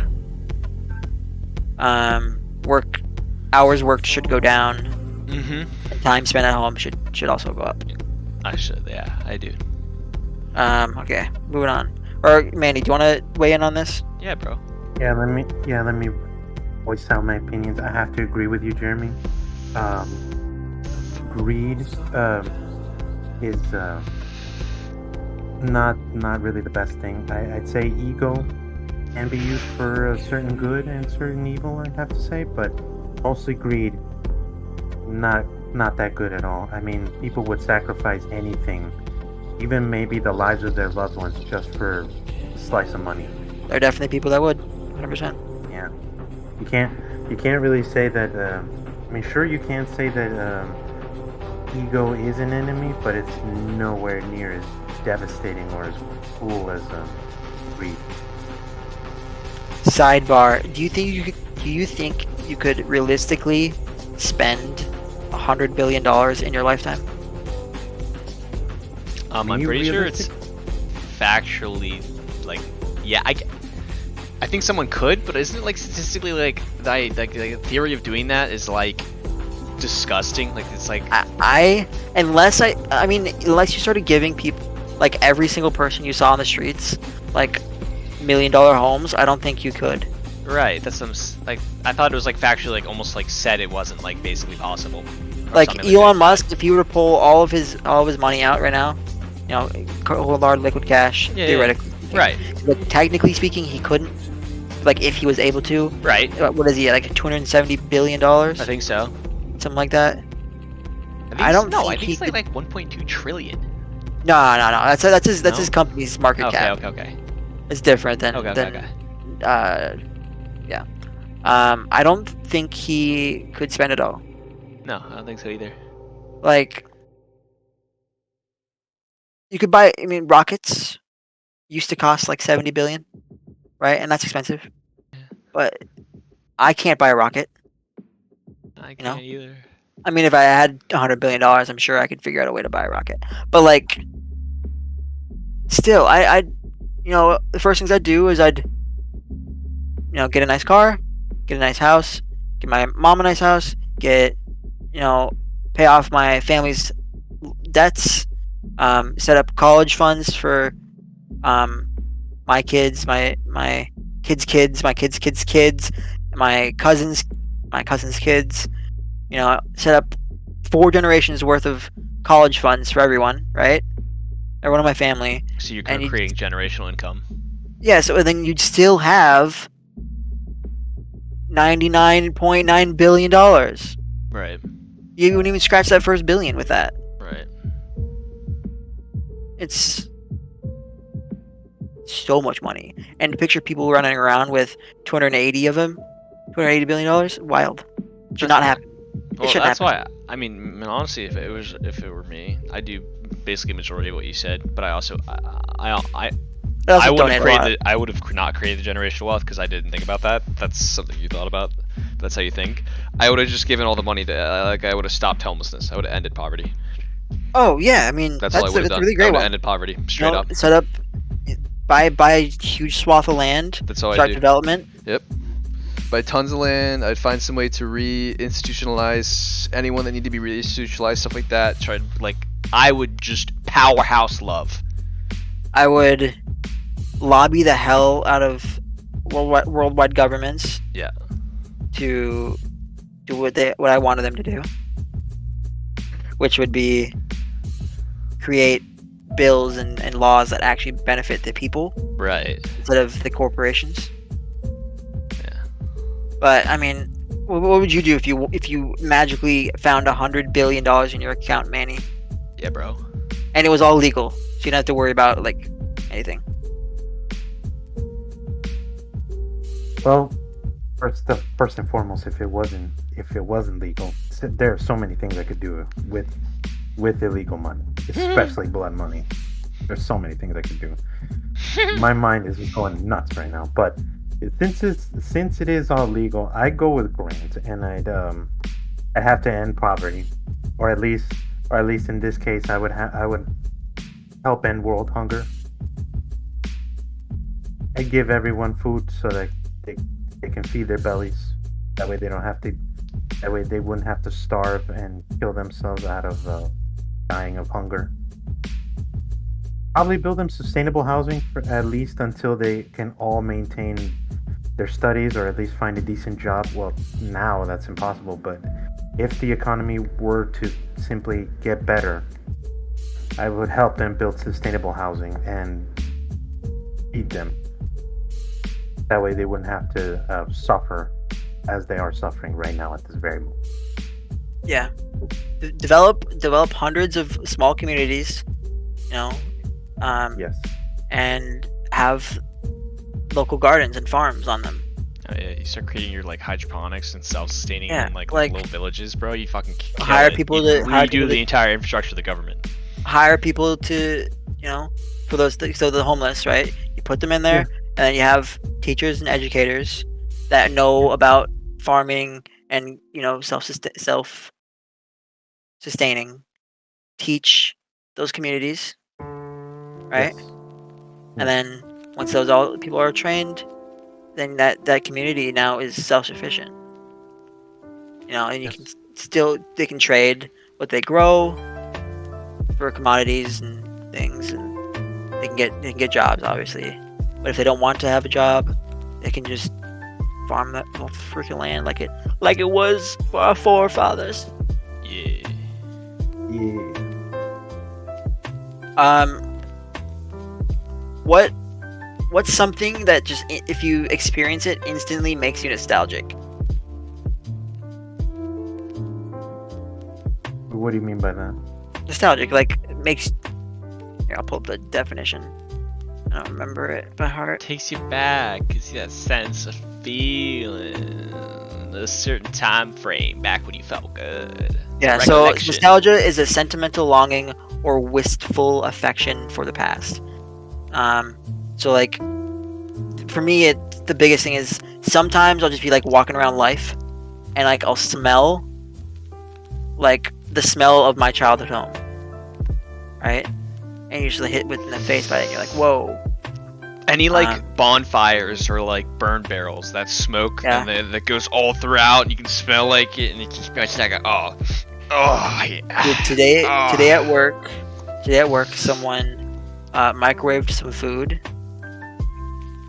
Hours worked should go down. Mm-hmm. Time spent at home should also go up. I should, yeah, I do. Okay, moving on. Or Mandy, do you want to weigh in on this? Yeah, bro. Let me voice out my opinions. I have to agree with you, Jeremy. Greed is not really the best thing. I'd say ego can be used for a certain good and certain evil, I'd have to say, but mostly greed, not that good at all. I mean, people would sacrifice anything, even maybe the lives of their loved ones, just for a slice of money. There are definitely people that would, 100%. Yeah, you can't really say that. I mean, sure, you can say that ego is an enemy, but it's nowhere near as devastating or as cruel as greed. Sidebar: do you think you could realistically spend $100 billion in your lifetime? I'm you pretty sure it's realistic? factually, like, yeah, I think someone could, but isn't it like statistically like the theory of doing that is like disgusting? Like it's like Unless you started giving people, like every single person you saw on the streets, like $1 million homes, I don't think you could. right. That's some like I thought it was like factually like almost like said it wasn't like basically possible. or Like something Elon that. Musk, if he were to pull all of his money out right now, you know, hold hard liquid cash, Yeah, theoretically, Right. But technically speaking, he couldn't. Like if he was able to, Right. what is he like $270 billion? I think so. Something like that. I don't no. think I think he it's like 1.2 trillion. No. That's his No? his company's market Okay. cap. Okay. It's different than Okay. yeah. I don't think he could spend it all. No, I don't think so either. Like, you could buy. I mean, rockets used to cost like 70 billion. right? And that's expensive. But I can't buy a rocket. I know? can't either. I mean, if I had $100 billion, I'm sure I could figure out a way to buy a rocket. But like, still, I'd the first things I'd do is I'd get a nice car, get a nice house, get my mom a nice house, get pay off my family's debts, set up college funds for my kids, my kids' kids, my kids' kids' kids, my cousins' kids. Set up 4 generations worth of college funds for everyone, right? Everyone in my family. So you're kind of creating generational income. Yeah, so then you'd still have $99.9 billion. Right. You wouldn't even scratch that first billion with that. Right. It's so much money. And to picture people running around with 280 of them, $280 billion, wild. Should not happen. Well, shouldn't that's happen. why. I mean, honestly, if it were me, I do basically majority of what you said. But I also, I would have not created the generational wealth because I didn't think about that. That's something you thought about. That's how you think. I would have just given all the money to, I would have stopped homelessness. I would have ended poverty. Oh yeah, I mean That's all I would have a done. really I great would have one. ended poverty straight up. Set up, buy a huge swath of land. That's all I Start do. development. Yep. Buy tons of land. I'd find some way to re-institutionalize anyone that need to be re-institutionalized, stuff like that. Try I would just powerhouse love. I would lobby the hell out of worldwide governments. Yeah. To do what I wanted them to do, which would be create bills and laws that actually benefit the people, right, instead of the corporations. Yeah. But I mean, what would you do if you magically found $100 billion in your account, Manny? Yeah, bro. And it was all legal, so you don't have to worry about like anything. Well, first and foremost, if it wasn't legal, there are so many things I could do with illegal money, especially blood money. There's so many things I could do. My mind is going nuts right now. But since it is all legal, I go with grant, and I'd have to end poverty, or at least in this case, I would help end world hunger. I'd give everyone food so that they can feed their bellies. That way they wouldn't have to starve and kill themselves out of dying of hunger. Probably build them sustainable housing for at least until they can all maintain their studies or at least find a decent job. Well, now that's impossible, but if the economy were to simply get better, I would help them build sustainable housing and feed them. That way they wouldn't have to suffer as they are suffering right now at this very moment. Yeah. Develop hundreds of small communities, Yes. and have local gardens and farms on them. Oh, yeah, you start creating your hydroponics and self-sustaining Yeah, in like, little villages, bro. You fucking kill hire it. people You to- hire redo people the to- entire infrastructure of the government. Hire people to, for those so the homeless, right? You put them in there, and then you have teachers and educators that know about farming and self-sustaining. Teach those communities, right? Yes. And then once those people are trained, then that community now is self-sufficient. And you can they can trade what they grow for commodities and things, and they can get jobs, obviously. But if they don't want to have a job, they can just farm that whole freaking land like it was for our forefathers. Yeah. Yeah. What's something that just, if you experience it, instantly makes you nostalgic? What do you mean by that? Nostalgic, like, it makes... Here, I'll pull up the definition. I don't remember it by heart. Takes you back, gives you that sense of feeling, a certain time frame back when you felt good. Yeah, so Recollection. nostalgia is a sentimental longing or wistful affection for the past. So like, for me, the biggest thing is sometimes I'll just be like walking around life, and like I'll smell like the smell of my childhood home, right? And you just hit in the face by it. And you're like, whoa. Any like bonfires or like burn barrels that smoke Yeah. and that goes all throughout, and you can smell like it, and it just makes like oh, yeah. Dude, today Oh. at work, someone microwaved some food,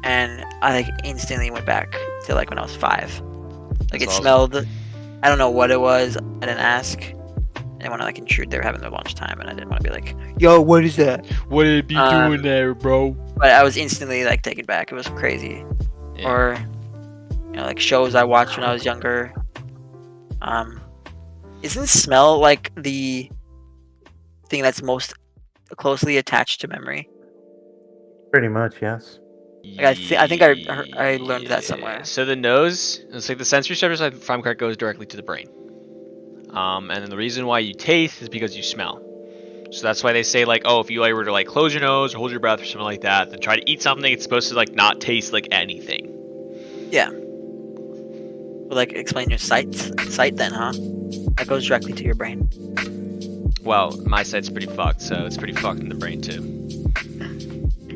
and I like instantly went back to like when I was 5. Like That's it awesome. smelled. I don't know what it was. I didn't ask. And when I like intrude, they were having their lunchtime, and I didn't want to be like, "Yo, what is that?" What did it be doing there, bro? But I was instantly like taken back. It was crazy. Yeah. Or like shows I watched when I was younger. Isn't smell like the thing that's most closely attached to memory? Pretty much, yes. Like, I think I learned that somewhere. So the nose, it's like the sensory receptors, if I'm correct, goes directly to the brain. And then the reason why you taste is because you smell. So that's why they say like, oh, if you were to like close your nose or hold your breath or something like that, then try to eat something, it's supposed to like not taste like anything. Yeah. Well, like explain your sight then, huh? That goes directly to your brain. Well, my sight's pretty fucked, so it's pretty fucked in the brain too.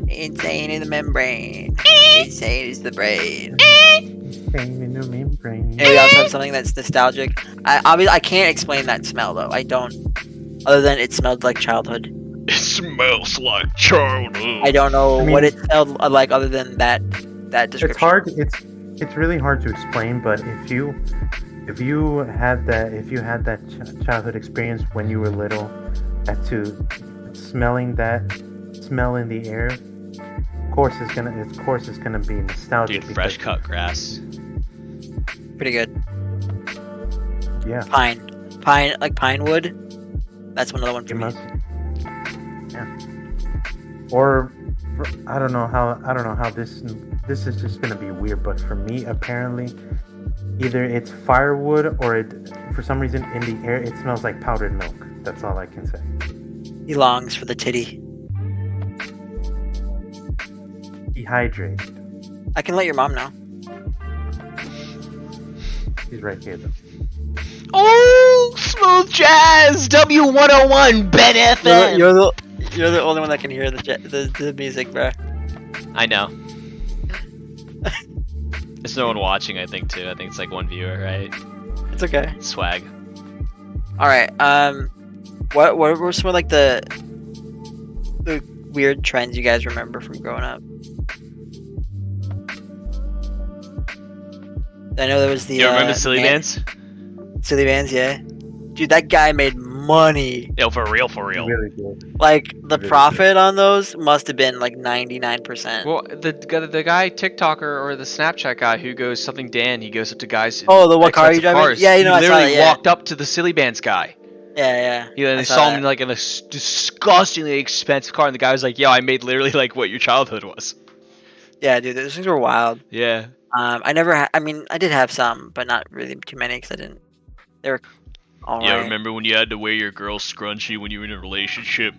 Insane in the membrane. Insane is the brain. Pain in the membrane. And we also have something that's nostalgic. I can't explain that smell though. I don't. Other than it smelled like childhood. It smells like childhood. I don't know I mean- what it smelled like other than that description. It's hard. It's really hard to explain. But if you had that childhood experience when you were little, smelling that smell in the air, of course it's gonna be nostalgic. Dude, fresh because- cut grass. Pretty good. Yeah. Pine, like pine wood. That's another one for You me. must. Yeah. Or I don't know how this is just gonna be weird, but for me apparently either it's firewood or it for some reason in the air it smells like powdered milk. That's all I can say. He longs for the titty. Dehydrated. I can let your mom know. He's right here though. Oh, smooth jazz, W101, Ben FM. You're the only one that can hear the music, bro. I know. There's no one watching, I think, too. I think it's like one viewer, right? It's okay. Swag. All right. What were some of like the weird trends you guys remember from growing up? I know there was the. You remember Silly Bands? Silly Bands, yeah. Dude, that guy made money. Yo, for real, for real. Really good. Like the Really profit on those must have been like 99%. Well, the guy TikToker or the Snapchat guy who goes something Dan, he goes up to guys. Oh, the what car are you expensive driving? cars. Yeah, you know, he I saw literally that, yeah. walked up to the Silly Bands guy. Yeah. He I they saw saw that. him in like in a disgustingly expensive car, and the guy was like, "Yo, I made literally like what your childhood was." Yeah, dude, those things were wild. Yeah. I never. I mean, I did have some, but not really too many because I didn't. They were all Yeah, right. remember when you had to wear your girl's scrunchie when you were in a relationship?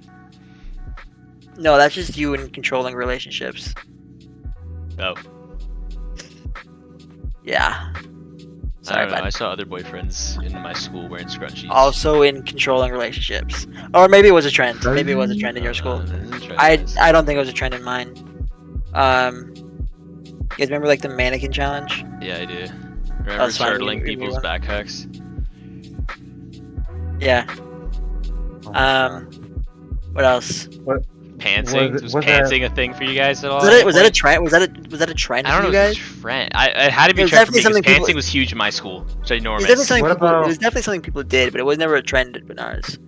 No, that's just you in controlling relationships. Oh, Yeah. I Sorry, don't know. bud. I saw other boyfriends in my school wearing scrunchies. Also in controlling relationships, or maybe it was a trend. Maybe it was a trend in your school. I don't think it was a trend in mine. You guys remember like the mannequin challenge? Yeah, I do. That Remember was fun. turtling We people's went- backpacks? Yeah. Oh my God. What else? Pantsing? Was was that- pantsing a thing for you guys at all? Was that a trend? Was that a trend I don't for know you if guys? it's a trend. It had to be It a was trend for me definitely because something people- pantsing was huge in my school. It's It enormous. was definitely something What people. about- It was definitely something people did, but it was never a trend in ours.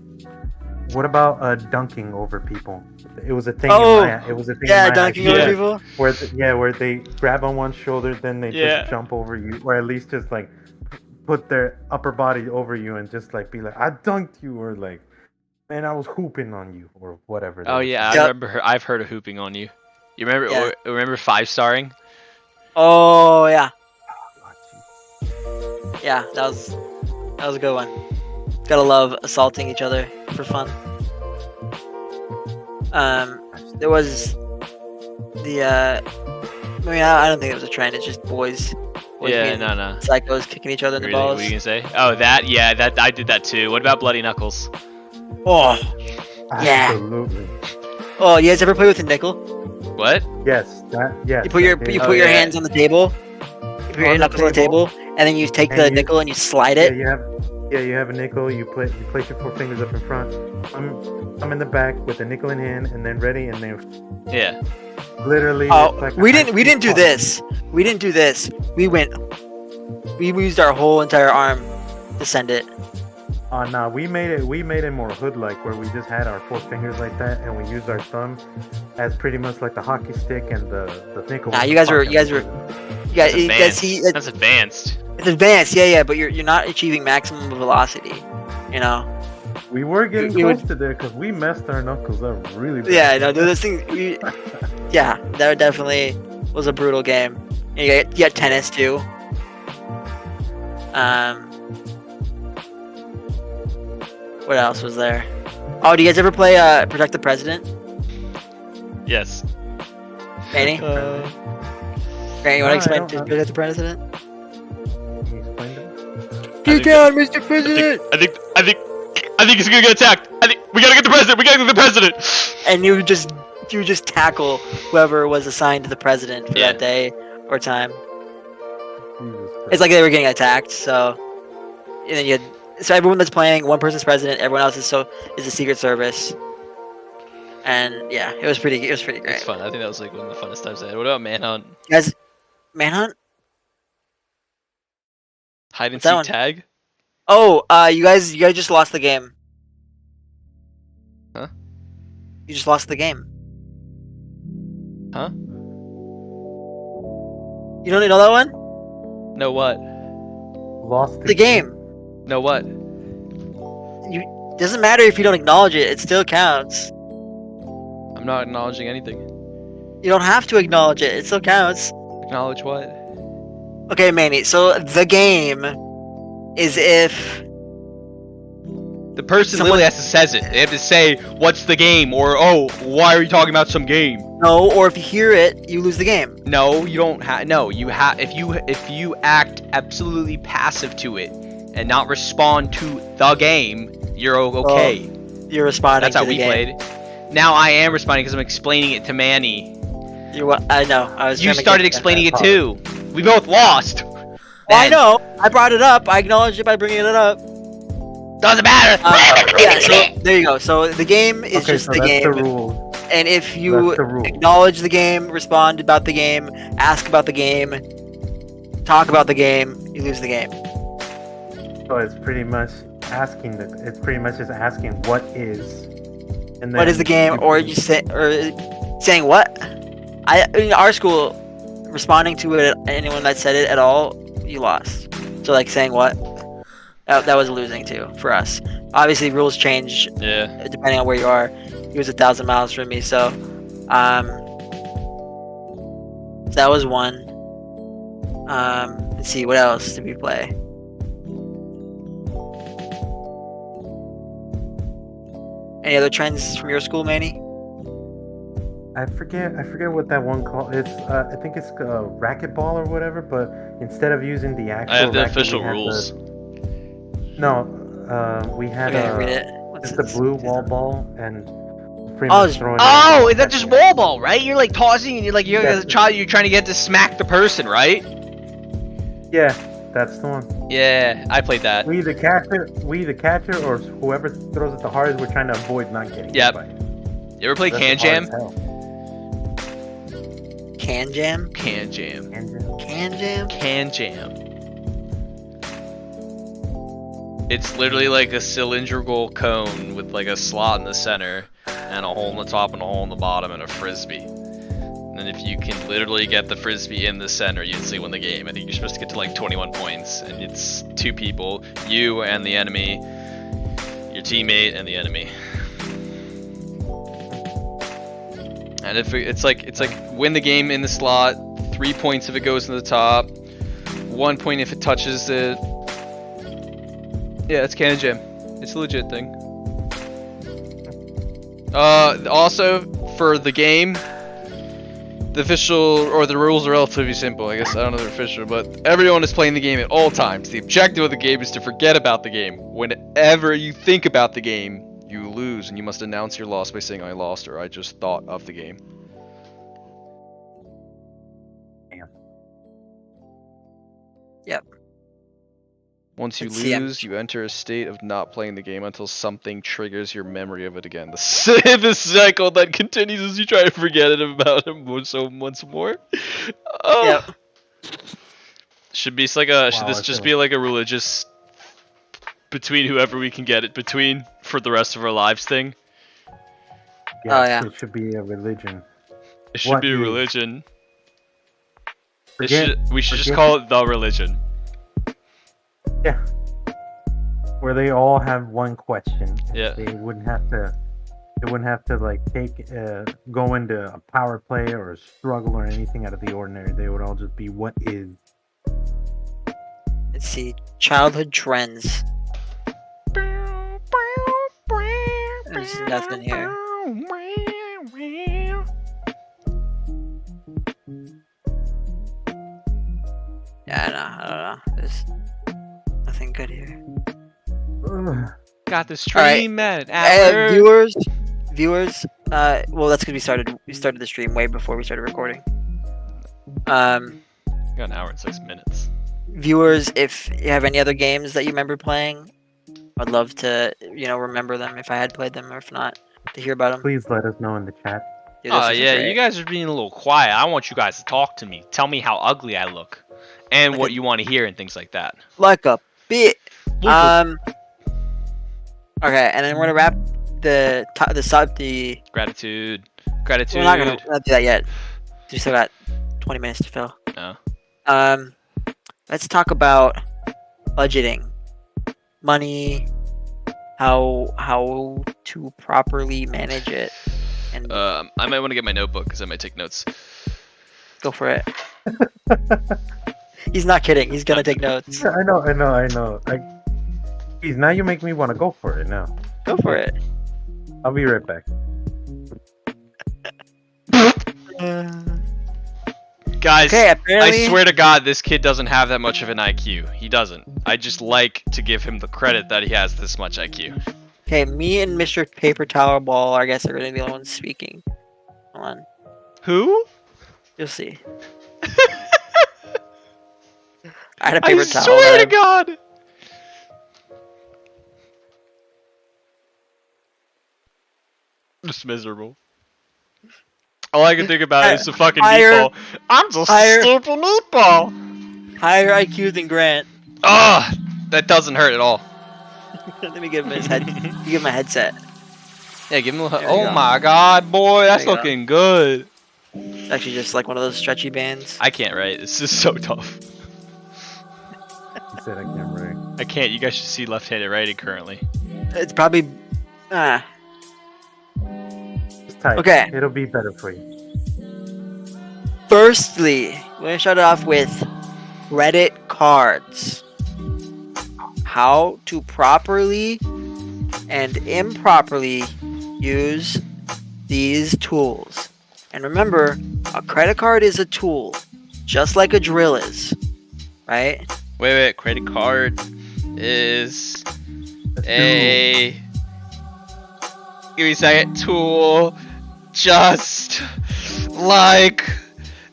What about dunking over people? It was a thing. Oh, it was a thing. Yeah, in my high dunking school over Yeah. people. where they grab on one shoulder, then they Yeah. just jump over you, or at least just like put their upper body over you and just like be like, "I dunked you," or like, "Man, I was hooping on you," or whatever. Oh yeah, I Yep. remember. I've heard of hooping on you. You remember? Yeah. Remember 5-starring? Oh yeah, yeah. That was a good one. Gotta love assaulting each other for fun. There was the mean, I don't think it was a trend. It's just boys Yeah, being no. psychos kicking each other in the Really? What balls. were you gonna say? Oh, that? Yeah, that I did that too. What about Bloody Knuckles? Oh, yeah. Absolutely. Oh, you guys ever play with a nickel? What? Yes. Yes. You put your yeah. hands on the table. You put your knuckles on the table, and then you take the nickel and you slide it. You have a nickel. You place your 4 fingers up in front. I'm in the back with the nickel in hand, and then ready, and then Yeah. literally. Oh, it's like we a didn't do high-speed this. We didn't do this. We used our whole entire arm to send it. Nah, we made it more hood-like, where we just had our 4 fingers like that, and we used our thumb as pretty much like the hockey stick and the nickel. Nah, you guys see, That's advanced. it's advanced, yeah, but you're not achieving maximum velocity, you know. We were getting we close would- to there because we messed our knuckles up really bad. Yeah, no, this thing, yeah, that definitely was a brutal game. And you got tennis too. What else was there? Oh, do you guys ever play Protect the President? Yes. Manny? Uh, Grant, you want to no, I explain don't to know. Protect the President? Can you explain it? think down, Mr. President! I think he's gonna get attacked. I think we gotta get the president. We gotta get the president. And you would just tackle whoever was assigned to the president for Yeah. that day or time. Jesus Christ. It's like they were getting attacked, so and then so everyone that's playing, one person's president, everyone else is the Secret Service. And yeah, it was pretty It's great. fun. I think that was like one of the funnest times I had. What about Manhunt? You guys, Manhunt? Hide and What's that seek one? tag? Oh, you guys just lost the game. Huh? You just lost the game. Huh? You don't know that one? No what? Lost The game. No what? Doesn't matter if you don't acknowledge it, it still counts. I'm not acknowledging anything. You don't have to acknowledge it, it still counts. Acknowledge what? Okay, Manny, so the game is if The person Someone- literally has to says it. They have to say, "What's the game?" or "Oh, why are you talking about some game?" no, or if you hear it, you lose the game. No, you don't have. No, you have. If you act absolutely passive to it and not respond to the game, you're okay. You're responding That's how to the we game. played. Now I am responding because I'm explaining it to Manny. I know. I was. You trying to started get- explaining it too. We both lost. Well, I know. I brought it up. I acknowledged it by bringing it up. Doesn't matter. Yeah. So there you go. So the game is Okay, just so the that's game, the rule. and if you That's the rule. acknowledge the game, respond about the game, ask about the game, talk about the game, you lose the game. So it's pretty much asking it's pretty much just asking what is. And What is the game, or you say, or saying what? In our school, responding to it, anyone that said it at all, you lost. So like saying what, that was losing too for us. Obviously, rules change Yeah. depending on where you are. He was 1,000 miles from me, so that was one. Let's see, what else did we play? Any other trends from your school, Manny? I forget what that one called. It's I think it's racquetball or whatever. But instead of using the actual, I have the racket, official we had rules. we had Okay, read it. What's just the it? blue wall ball and pretty Oh, much it's- throwing. Oh, it is that just wall ball, right? You're like tossing and you're like you're Yes. you're trying to get to smack the person, right? Yeah, that's the one. Yeah, I played that. We the catcher, or whoever throws it the hardest, we're trying to avoid not getting Yep. hit by it. You ever play That's Can hard Jam? as hell. Can Jam? Can Jam. Can Jam. Can Jam? Can Jam. It's literally like a cylindrical cone with like a slot in the center and a hole in the top and a hole in the bottom and a frisbee. And if you can literally get the frisbee in the center, you instantly win the game. I think you're supposed to get to like 21 points, and it's 2 people, you and the enemy, your teammate and the enemy. And if it's like win the game in the slot, 3 points if it goes in the top, 1 point if it touches it. Yeah, it's Can Jam. It's a legit thing. Also for the game, The official, or the rules are relatively simple. I guess I don't know if they're official, but everyone is playing the game at all times. The objective of the game is to forget about the game. Whenever you think about the game, you lose, and you must announce your loss by saying "I lost" or "I just thought of the game." Damn. Yep. Once you Let's see, lose, you enter a state of not playing the game until something triggers your memory of it again. The cycle that continues as you try to forget it about him once more. Oh. Yep. Should be like a. Should Wow, this I just feel be like a religious between whoever we can get it between for the rest of our lives thing? Yeah, Oh, yeah. It should be a religion. It should What be a is- religion. Forget, We should just forget- call it the religion. Yeah. Where they all have one question. Yeah. They wouldn't have to. They wouldn't have to like go into a power play or a struggle or anything out of the ordinary. They would all just be what is. Let's see. Childhood trends. There's nothing here. Yeah, I don't know. There's nothing good here. Ugh. Got the Alright. stream at hour. Viewers. Well, that's because we started the stream way before we started recording. Got an hour and 6 minutes. Viewers, if you have any other games that you remember playing, I'd love to, remember them if I had played them or if not, to hear about them. Please let us know in the chat. Oh yeah, you guys are being a little quiet. I want you guys to talk to me. Tell me how ugly I look, and Like what a- you want to hear and things like that. Like a bit. Look at- Okay, and then we're gonna wrap the Gratitude. We're not gonna do that yet. We still got 20 minutes to fill. Oh. Let's talk about budgeting, money, how to properly manage it, and I might want to get my notebook because I might take notes. go for it. He's not kidding. He's gonna take notes. Yeah, I know. Geez, now you make me want to go for it now. Go for it. I'll be right back. Guys, Okay, apparently. I swear to God, this kid doesn't have that much of an IQ. He doesn't. I just like to give him the credit that he has this much IQ. Okay, me and Mr. Paper Towel Ball, I guess, are gonna be the only ones speaking. Hold on, Who? you'll see. I had a paper I towel. swear to that God. Just miserable. All I can think about is the fucking Higher- meatball. I'm just higher- a stupid meatball. higher IQ than Grant. Ugh, that doesn't hurt at all. Let me give him his head. You give him a headset. Yeah, give him a. There you Oh go. my God, boy, that's There you go. looking good. It's actually just like one of those stretchy bands. I can't write. This is so tough. He said I can't write. I can't. You guys should see left-handed writing currently. It's probably. Just type. Okay. It'll be better for you. Firstly, we're gonna start it off with credit cards. How to properly and improperly use these tools. And remember, a credit card is a tool, just like a drill is, right? Wait. Credit card is Let's a. Give me a second. Tool, just like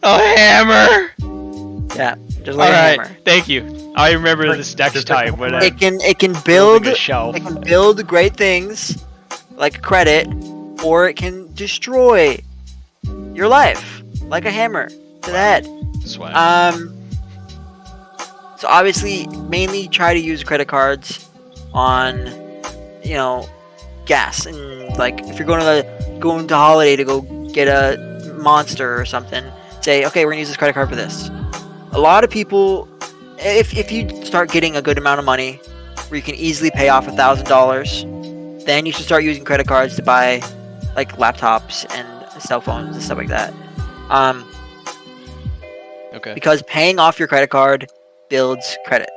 a hammer. Yeah, just like All a right. hammer. Thank you. I remember Like- this next just like a time when hammer. I It can build a shelf. it can build great things like credit, or it can destroy your life like a hammer to the head. Swag. So obviously, mainly try to use credit cards on, gas, and like if you're going to holiday to go get a Monster or something, say, okay, we're gonna use this credit card for this. A lot of people, if you start getting a good amount of money, where you can easily pay off $1,000, then you should start using credit cards to buy like laptops and cell phones and stuff like that. Okay. Because paying off your credit card builds credit.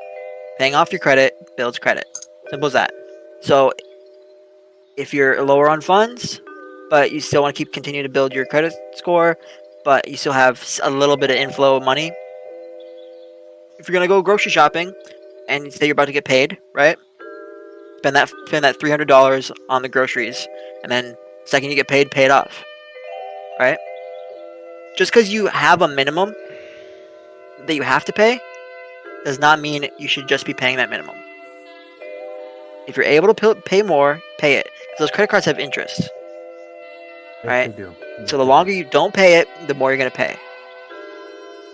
Paying off your credit builds credit. Simple as that. So, if you're lower on funds, but you still want to continue to build your credit score, but you still have a little bit of inflow of money. If you're gonna go grocery shopping, and say you're about to get paid, right? Spend that $300 on the groceries, and then second you get paid, pay it off, right? Just because you have a minimum that you have to pay does not mean you should just be paying that minimum. If you're able to pay more, pay it. Those credit cards have interest, Yes, right? they do. Yes, So the they longer you don't pay it, the more you're gonna pay.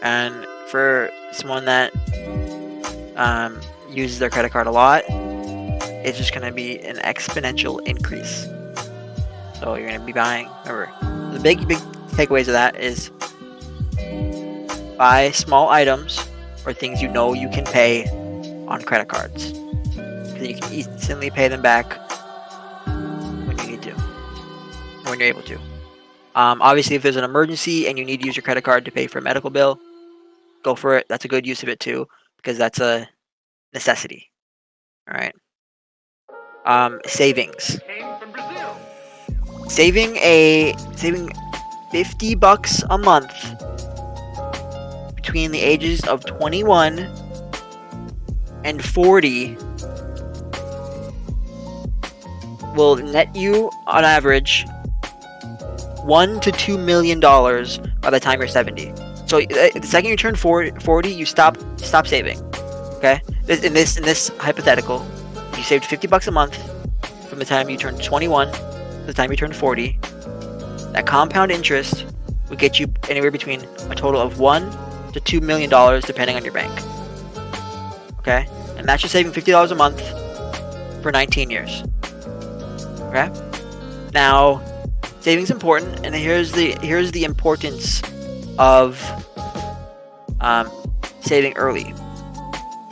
And for someone that uses their credit card a lot, it's just gonna be an exponential increase. So you're gonna be buying. Remember, the big takeaways of that is buy small items or things you know you can pay on credit cards. Because you can instantly pay them back when you need to, when you're able to. Obviously, if there's an emergency and you need to use your credit card to pay for a medical bill, go for it. That's a good use of it too, because that's a necessity. All right. Savings. Saving $50 a month between the ages of 21 and 40 will net you on average $1 to $2 million by the time you're 70. So the second you turn 40, you stop saving. Okay? In this hypothetical, you saved $50 a month from the time you turn 21 to the time you turn 40. That compound interest would get you anywhere between a total of $1 to $2 million depending on your bank. Okay? And that's just saving $50 a month for 19 years. Okay? Now, saving's important, and here's the importance of saving early.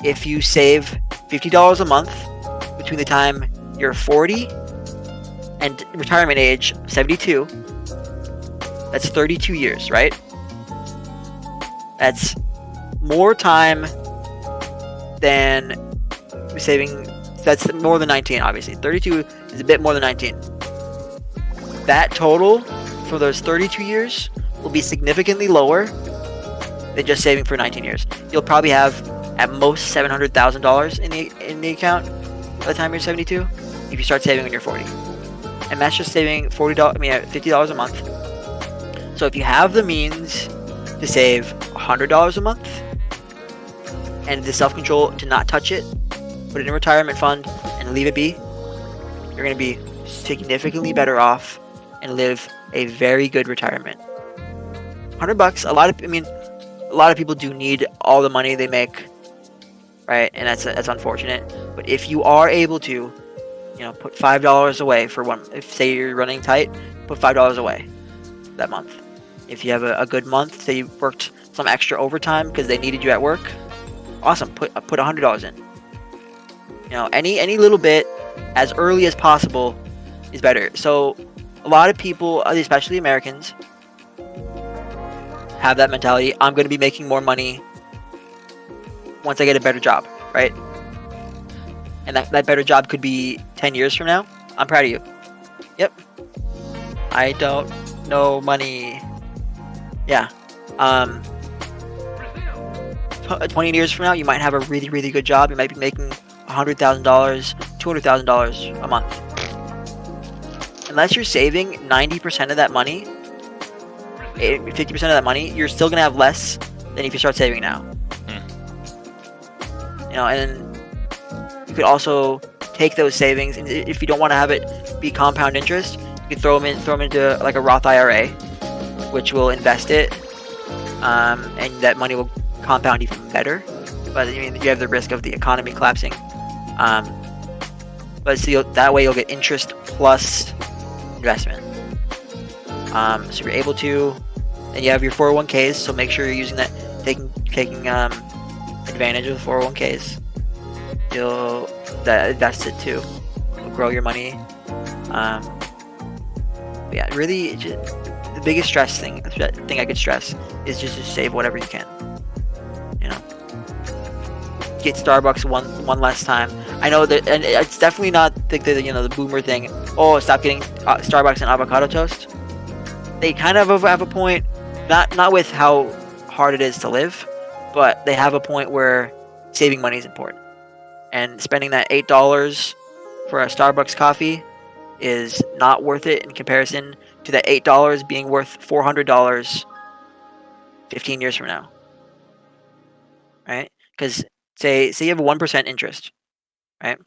If you save $50 a month between the time you're 40 and retirement age 72, that's 32 years, right? That's more time than saving. That's more than 19, obviously. 32 is a bit more than 19. That total for those 32 years will be significantly lower than just saving for 19 years. You'll probably have at most $700,000 in the account by the time you're 72 if you start saving when you're 40. And that's just saving $50 a month. So if you have the means to save $100 a month and the self-control to not touch it, put it in a retirement fund and leave it be, you're going to be significantly better off and live a very good retirement. $100, a lot of people do need all the money they make, right? And that's unfortunate. But if you are able to, put $5 away for one. If say you're running tight, put $5 away that month. If you have a good month, say you worked some extra overtime because they needed you at work, awesome. Put $100 in. Any little bit as early as possible is better. So a lot of people, especially Americans, have that mentality. I'm going to be making more money once I get a better job, right? And that better job could be 10 years from now. I'm proud of you. Yep. I don't know money. Yeah. 20 years from now, you might have a really, really good job. You might be making $100,000, $200,000 a month. Unless you're saving 90% of that money, 50% of that money, you're still going to have less than if you start saving now. And you could also take those savings, and if you don't want to have it be compound interest, you could throw them into like a Roth IRA, which will invest it, and that money will compound even better. But you have the risk of the economy collapsing. But that way you'll get interest plus investment. So you're able to, and you have your 401ks. So make sure you're using that, taking advantage of the 401ks. You'll invest it too. It'll grow your money. Yeah, really, the biggest thing I could stress is just to save whatever you can. Get Starbucks one last time. I know that, and it's definitely not the boomer thing. Oh, stop getting Starbucks and avocado toast. They kind of have a point, not with how hard it is to live, but they have a point where saving money is important, and spending that $8 for a Starbucks coffee is not worth it in comparison to that $8 being worth $400 15 years from now, right? Because say you have a 1% interest, right?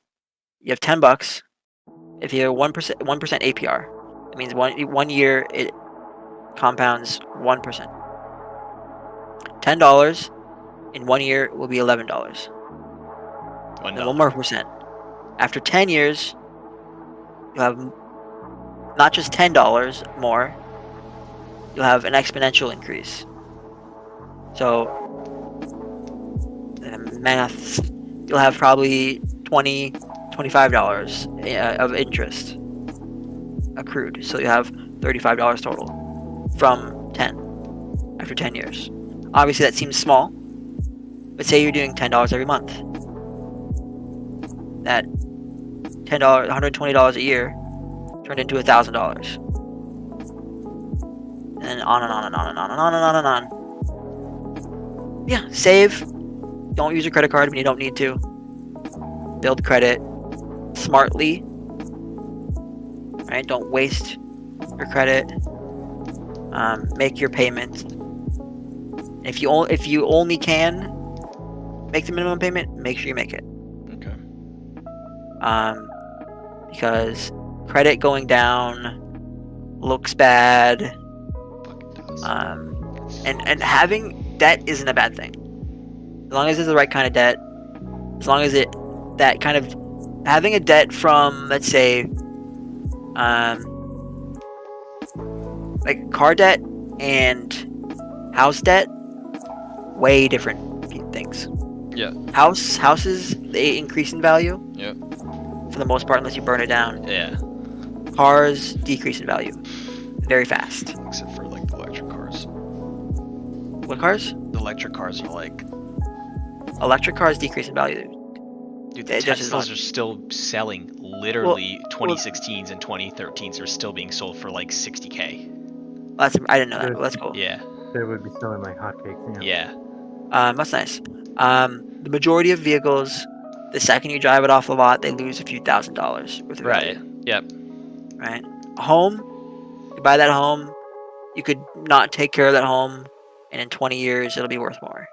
You have $10. If you have 1% APR, it means one year it compounds 1%. $10 in 1 year will be $11. And one more percent. After 10 years, you'll have not just $10 more, you'll have an exponential increase. So, maths, you'll have probably $20, $25 of interest accrued. So you have $35 total from 10 after 10 years. Obviously, that seems small, but say you're doing $10 every month. That $10, $120 a year turned into $1,000. And on and on and on and on and on and on and on. Yeah, save. Don't use your credit card when you don't need to. Build credit smartly. Right? Don't waste your credit. Make your payments. If you only can make the minimum payment, make sure you make it. Okay. Because credit going down looks bad. Fucking does. And having debt isn't a bad thing. As long as it's the right kind of debt. As long as that kind of having a debt from, let's say, like car debt and house debt, way different things. Yeah. Houses, they increase in value. Yeah. For the most part, unless you burn it down. Yeah. Cars decrease in value very fast. Except for like the electric cars. What cars? The electric cars are like. Electric cars decrease in value. Dude, They the just- Teslas are still selling. Literally, 2016s and 2013s are still being sold for like 60K. I didn't know that. But that's cool. Yeah. They would be selling like hotcakes. Yeah. Yeah. That's nice. The majority of vehicles, the second you drive it off the lot, they lose a few $1,000s worth of Right. value. Yep. Right. A home, you buy that home, you could not take care of that home, and in 20 years it'll be worth more.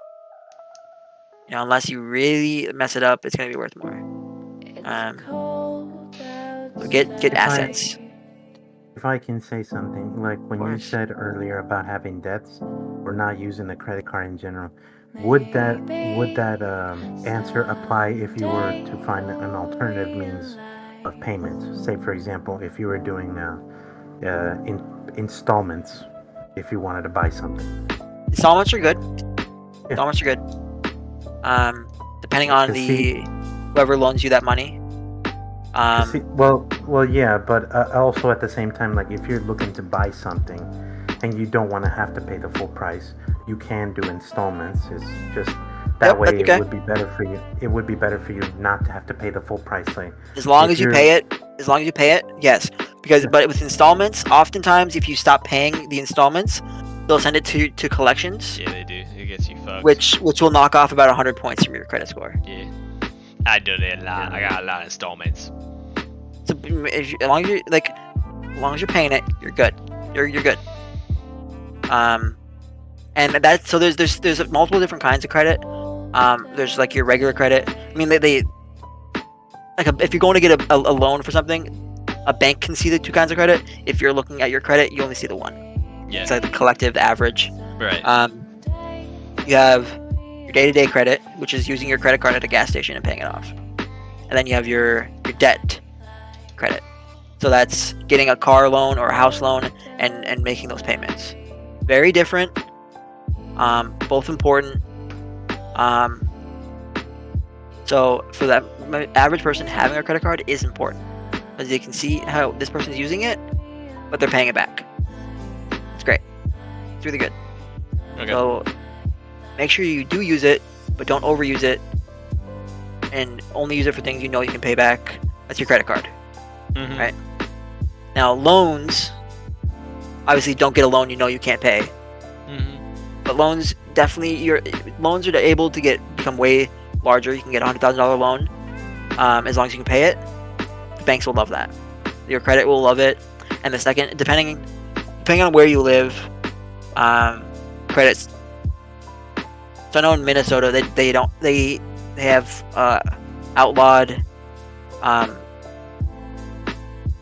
You know, unless you really mess it up, it's gonna be worth more. So get assets. If I can say something, like when you course. said earlier about having debts or not using the credit card in general, would that answer apply if you were to find an alternative means of payment? Say, for example, if you were doing installments, if you wanted to buy something. Installments are good. Yeah. Installments are good. Depending on whoever loans you that money. Well, yeah, but also at the same time, like if you're looking to buy something and you don't want to have to pay the full price, you can do installments. It's just that way that's okay. it would be better for you. It would be better for you not to have to pay the full price. Like As long if as you you're- pay it, yes. But with installments, oftentimes if you stop paying the installments, they'll send it to collections, Yeah, they do. It gets you fucked. which will knock off about 100 points from your credit score. Yeah. I do that a lot. I got a lot of installments. So as long as you're paying it, you're good. You're good. And that's so there's multiple different kinds of credit. There's like your regular credit. I mean, they like if you're going to get a loan for something, a bank can see the two kinds of credit. If you're looking at your credit, you only see the one. Yeah. It's like the collective, the average. Right. You have your day-to-day credit, which is using your credit card at a gas station and paying it off. And then you have your debt credit. So that's getting a car loan or a house loan and making those payments. Very different. Both important. So for that average person, having a credit card is important because they can see how this person's using it, but they're paying it back. It's great. It's really good. Okay. So make sure you do use it, but don't overuse it, and only use it for things you know you can pay back. That's your credit card. Mhm. Right. Now loans, obviously don't get a loan you know you can't pay. loans definitely your loans are able to become way larger. You can get a $100,000 loan as long as you can pay it. The banks will love that. Your credit will love it. And the second, depending on where you live, credits. So I know in Minnesota they have outlawed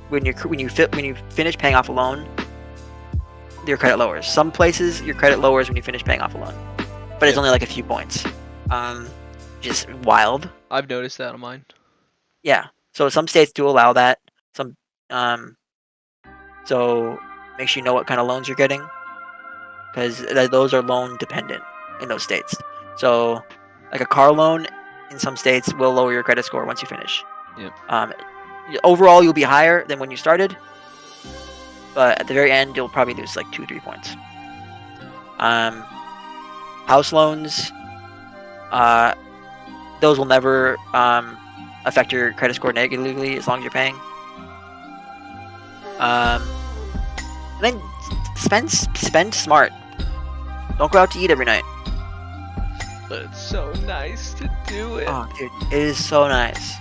when you finish paying off a loan, your credit lowers. Some places your credit lowers when you finish paying off a loan, but it's only like a few points. Just wild. I've noticed that on mine. Yeah. So some states do allow that. Some so make sure you know what kind of loans you're getting, because those are loan dependent in those states. So like a car loan in some states will lower your credit score once you finish. Yep. Overall, you'll be higher than when you started, but at the very end, you'll probably lose like 2-3 points. House loans, those will never affect your credit score negatively as long as you're paying. And then spend smart. Don't go out to eat every night. But it's so nice to do it. Oh, dude, it is so nice.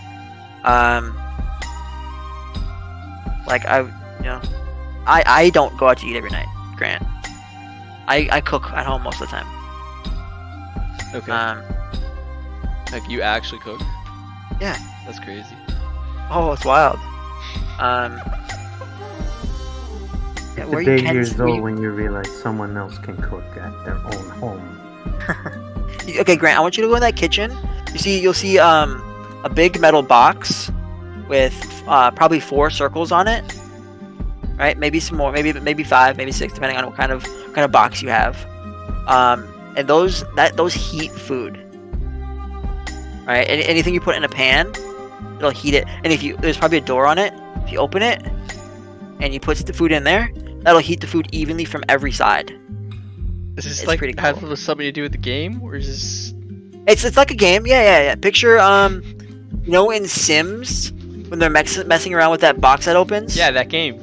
Like I don't go out to eat every night, Grant. I cook at home most of the time. Okay. Like you actually cook? Yeah. That's crazy. Oh, it's wild. It's where a you day can- years where old you- when you realize someone else can cook at their own home. Okay, Grant, I want you to go in that kitchen. You'll see a big metal box with probably 4 circles on it. Right? Maybe some more, maybe 5, maybe 6, depending on what kind of box you have. And those heat food. Right? Anything you put in a pan, it'll heat it. And there's probably a door on it. If you open it and you put the food in there, that'll heat the food evenly from every side. Is this It's like pretty have cool. something to do with the game, or is this? It's like a game. Yeah. Picture in Sims when they're messing around with that box that opens. Yeah, that game.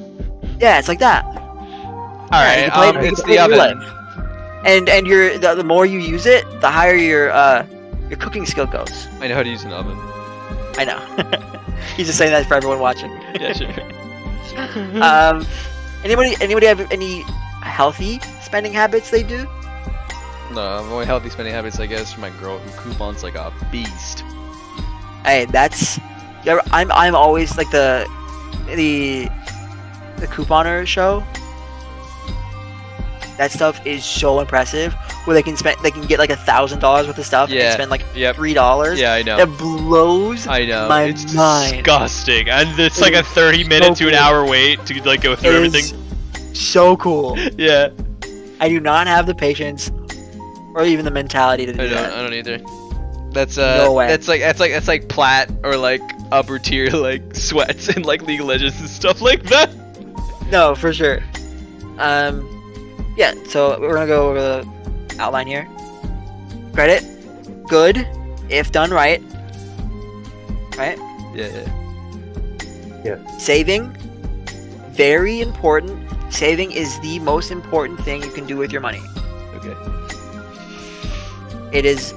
Yeah, it's like that. All Yeah, you right. can play it- you It's can play the it in real oven. life. And the more you use it, the higher your cooking skill goes. I know how to use an oven. I know. He's just saying that for everyone watching. Yeah, sure. Anybody have any healthy spending habits they do? No, my healthy spending habits, I guess, for my girl who coupons like a beast. Hey, I'm always like the couponer show. That stuff is so impressive. Where they can get like $1,000 worth of stuff Yeah, and spend like yep. $3. Yeah, I know. That blows I know. my It's mind. disgusting, and it's like It a 30-minute to an cool. hour wait to like go through It everything. is so cool. Yeah. I do not have the patience or even the mentality to do that. I don't either. That's No way. that's like plat or like upper tier like sweats and like League of Legends and stuff like that. No, for sure. Yeah, so we're gonna go over the outline here. Credit, good, if done right. Right? Yeah. Saving, very important. Saving is the most important thing you can do with your money. Okay. It is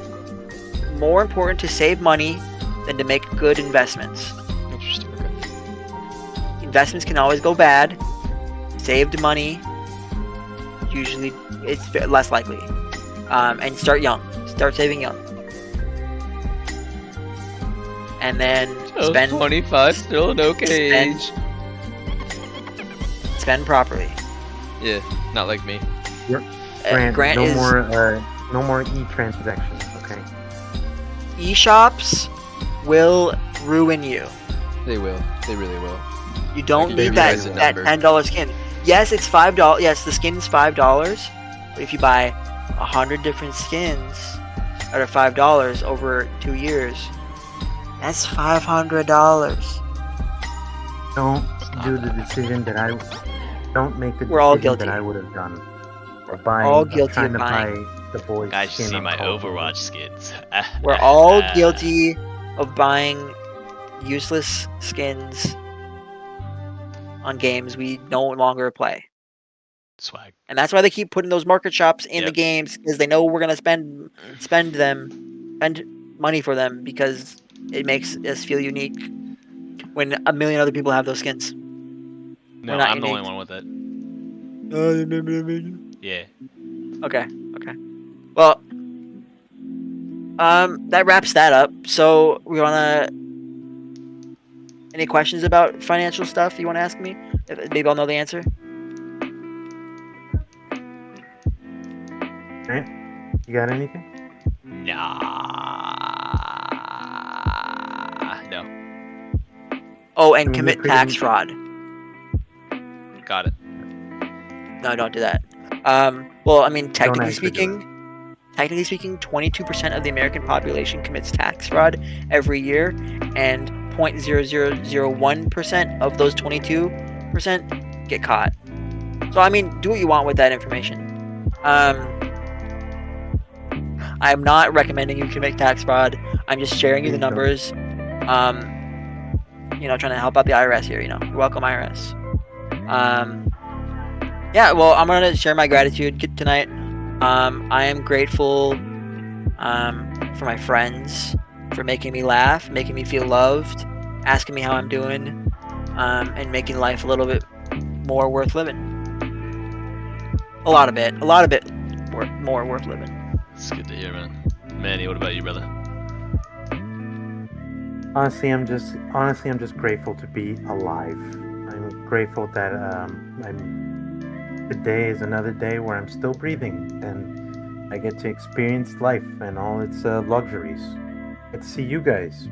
more important to save money than to make good investments. Interesting. Okay. Investments can always go bad. Saved money, usually it's less likely. And start young. Start saving young. And then So spend 25, still an okay age. spend properly. Yeah, not like me. Grant is no more e-transactions, okay? eShops will ruin you. They will. They really will. You don't They need that realize the that number. $10 skin. Yes, it's $5. Yes, the skin's $5. But if you buy 100 different skins that are $5 over 2 years, that's $500. Don't do the decision that don't make the We're all decision guilty. that I would have done. Or buying, all or guilty trying of to buying. buy the boys. Guys should skin see on my Call of Duty. Overwatch skins. We're all guilty of buying useless skins on games we no longer play. Swag. And that's why they keep putting those market shops in the Yep. games, because they know we're gonna spend money for them, because it makes us feel unique when a million other people have those skins. No, We're not I'm the only unique. one with it. Yeah. Okay. Well, that wraps that up. So we wanna. Any questions about financial stuff you want to ask me? Maybe I'll know the answer. Right? You got anything? Nah. No. Oh, I and mean, commit you're pretty tax much- fraud. Got it. No, don't do that. Well, I mean, technically actually do speaking, 22% of the American population commits tax fraud every year, and 0.0001% of those 22% get caught. So, I mean, do what you want with that information. I'm not recommending you commit tax fraud. I'm just sharing you the numbers. Trying to help out the IRS here. You're welcome, IRS. Yeah, well, I'm gonna share my gratitude tonight. I am grateful for my friends, for making me laugh, making me feel loved, asking me how I'm doing, and making life a little bit more worth living. A lot of it more worth living. It's good to hear, man. Manny, what about you, brother? Honestly, I'm just grateful to be alive. I'm grateful that today is another day where I'm still breathing and I get to experience life and all its luxuries. I get to see you guys.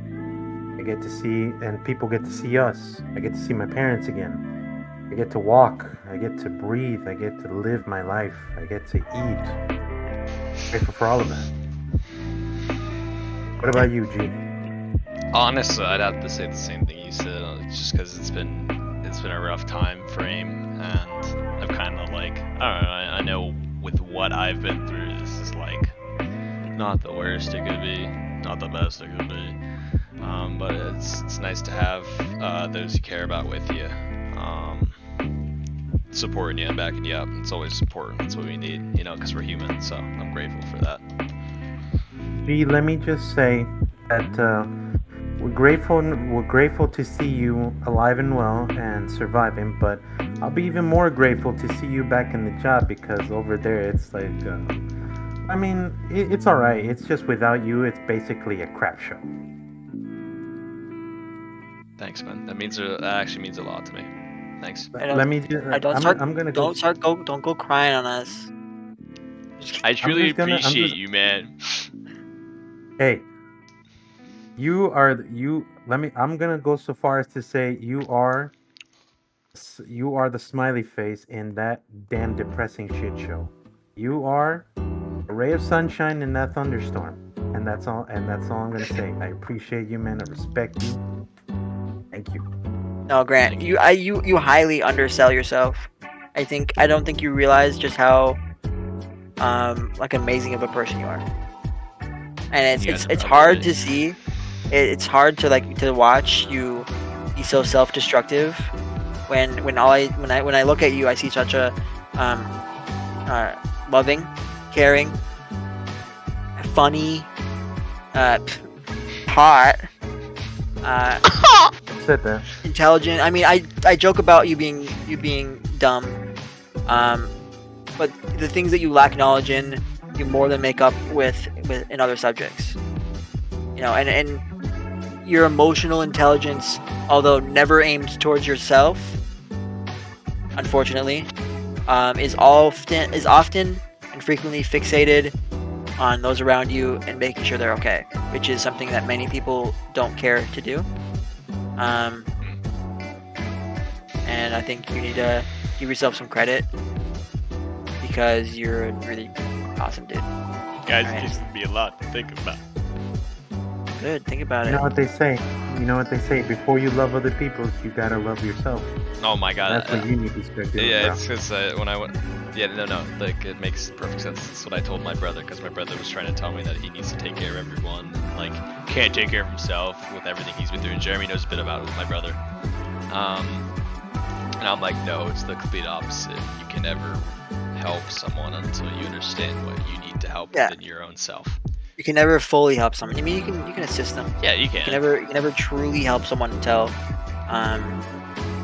I get to see, and people get to see us. I get to see my parents again. I get to walk. I get to breathe. I get to live my life. I get to eat. Grateful for all of that. What about you, G? Honestly, I'd have to say the same thing you said, just because it's been a rough time frame, and I've kind of like, I don't know, I know with what I've been through, this is like not the worst it could be, not the best it could be, but it's nice to have those you care about with you, supporting you and backing you up. It's always important. It's what we need, because we're human. So I'm grateful for that. G, let me just say that we're grateful to see you alive and well and surviving, but I'll be even more grateful to see you back in the job, because over there it's like it's all right. It's just without you, it's basically a crap show. Thanks, man. That actually means a lot to me. Thanks. Let me just. Don't go crying on us. I truly just gonna- I'm appreciate just- you, man. Hey, I'm gonna go so far as to say you are the smiley face in that damn depressing shit show. You are a ray of sunshine in that thunderstorm, and that's all. And that's all I'm gonna say. I appreciate you, man. I respect you. Thank you. No, Grant, you highly undersell yourself. I don't think you realize just how amazing of a person you are. And it's hard to see. It's hard to watch you be so self-destructive. When I look at you, I see such a loving, caring, funny, hot, Said that. intelligent. I mean, I joke about you being dumb, but the things that you lack knowledge in, you more than make up with in other subjects. And your emotional intelligence, although never aimed towards yourself, unfortunately, is often and frequently fixated on those around you and making sure they're okay, which is something that many people don't care to do. And I think you need to give yourself some credit, because you're a really awesome dude. Guys, Alright. gives me a lot to think about. Good, think about You it. know what they say. Before you love other people, you gotta love yourself. Oh my god. That's what you need to start doing. Yeah, bro. it's because when I went. Yeah, no, like it makes perfect sense. That's what I told my brother, because my brother was trying to tell me that he needs to take care of everyone. Like, can't take care of himself with everything he's been through. And Jeremy knows a bit about it with my brother. And I'm like, no, it's the complete opposite. You can never help someone until you understand what you need to help Yeah. within your own self. You can never fully help someone. I mean, you can assist them. Yeah, you You can. can never truly help someone until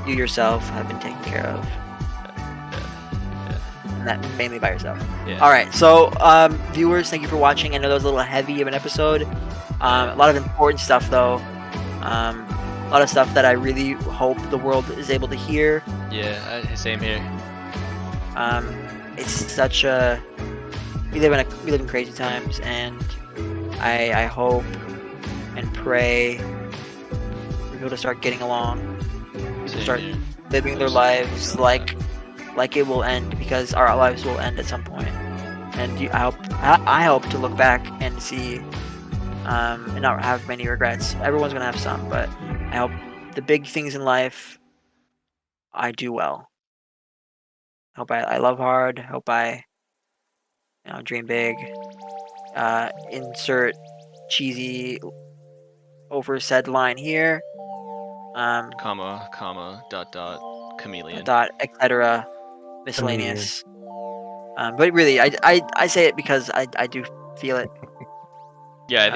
you yourself have been taken care of. And that mainly by yourself. Yeah. All right, so viewers, thank you for watching. I know that was a little heavy of an episode. A lot of important stuff though. A lot of stuff that I really hope the world is able to hear. Yeah, same here. It's such a we live in crazy times, and I hope and pray for people to start getting along, Same start here. living their lives like it will end, because our lives will end at some point. And I hope to look back and see and not have many regrets. Everyone's gonna have some, but I hope the big things in life I do well. I hope I love hard. I hope I dream big. Insert cheesy oversaid line here. Comma, dot, chameleon. Dot, etc. Miscellaneous. But really, I say it because I do feel it. Yeah,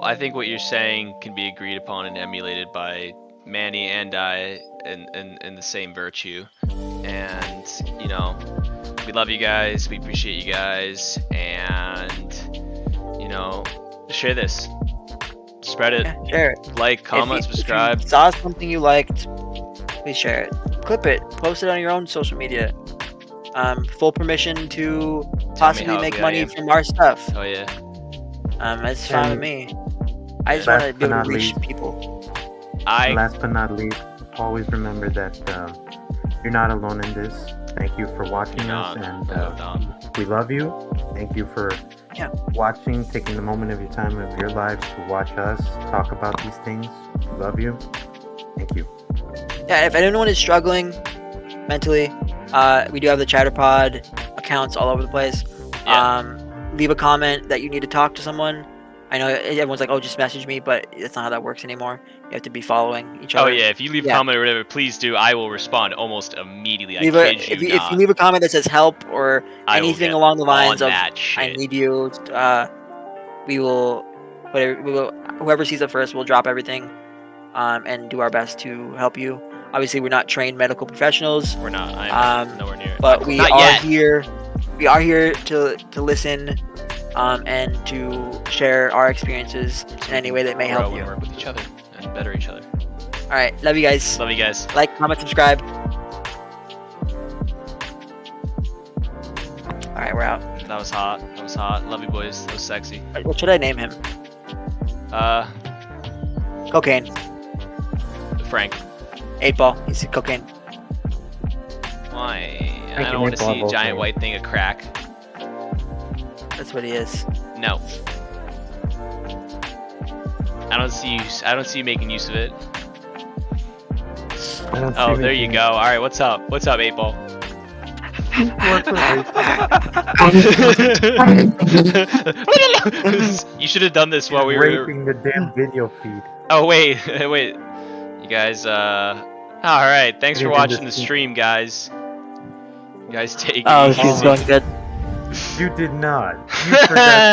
I think what you're saying can be agreed upon and emulated by Manny and I in the same virtue. And we love you guys, we appreciate you guys, and share this. Spread it. Yeah, share it. Like, comment, subscribe. If you saw something you liked, please share it. Clip it. Post it on your own social media. Full permission to possibly how make good I money am. from our stuff. Oh yeah. That's fine with me. I just want to be able to reach people. Last but not least, always remember that you're not alone in this. Thank you for watching us, and we love you. Thank you for watching, taking the moment of your time of your lives to watch us talk about these things. We love you. Thank you. Yeah, if anyone is struggling mentally, we do have the Chatterpod accounts all over the place. Yeah. Leave a comment that you need to talk to someone. I know everyone's like, oh, just message me, but that's not how that works anymore. You have to be following each Oh other. yeah, if you leave a comment or whatever, please do. I will respond almost immediately. If you leave a comment that says help or I will anything get along the lines on of that I shit. need you, we will whoever sees it first will drop everything and do our best to help you. Obviously, we're not trained medical professionals. We're not. I'm nowhere near it. But we Not are yet. here. We are here to listen and to share our experiences in any way that may help Grow you. and work with each other and better each other. All right, love you guys. Love you guys. Like, comment, subscribe. All right, we're out. That was hot. That was hot. Love you boys. That was sexy. What should I name him? Cocaine. Frank. 8-ball. He's cocaine. Why? Frank I don't and want to 8-ball see a both giant names. white thing of crack. That's what he is. No. I don't see you making use of it. I don't Oh, see there you anything. go. All right, what's up? What's up, 8-ball? You should have done this while we were. Raping the damn video feed. Oh wait, wait. You guys. All right. Thanks for You did watching the this- stream, guys. You guys take it Oh, easy. she's going good. You did not. You forgot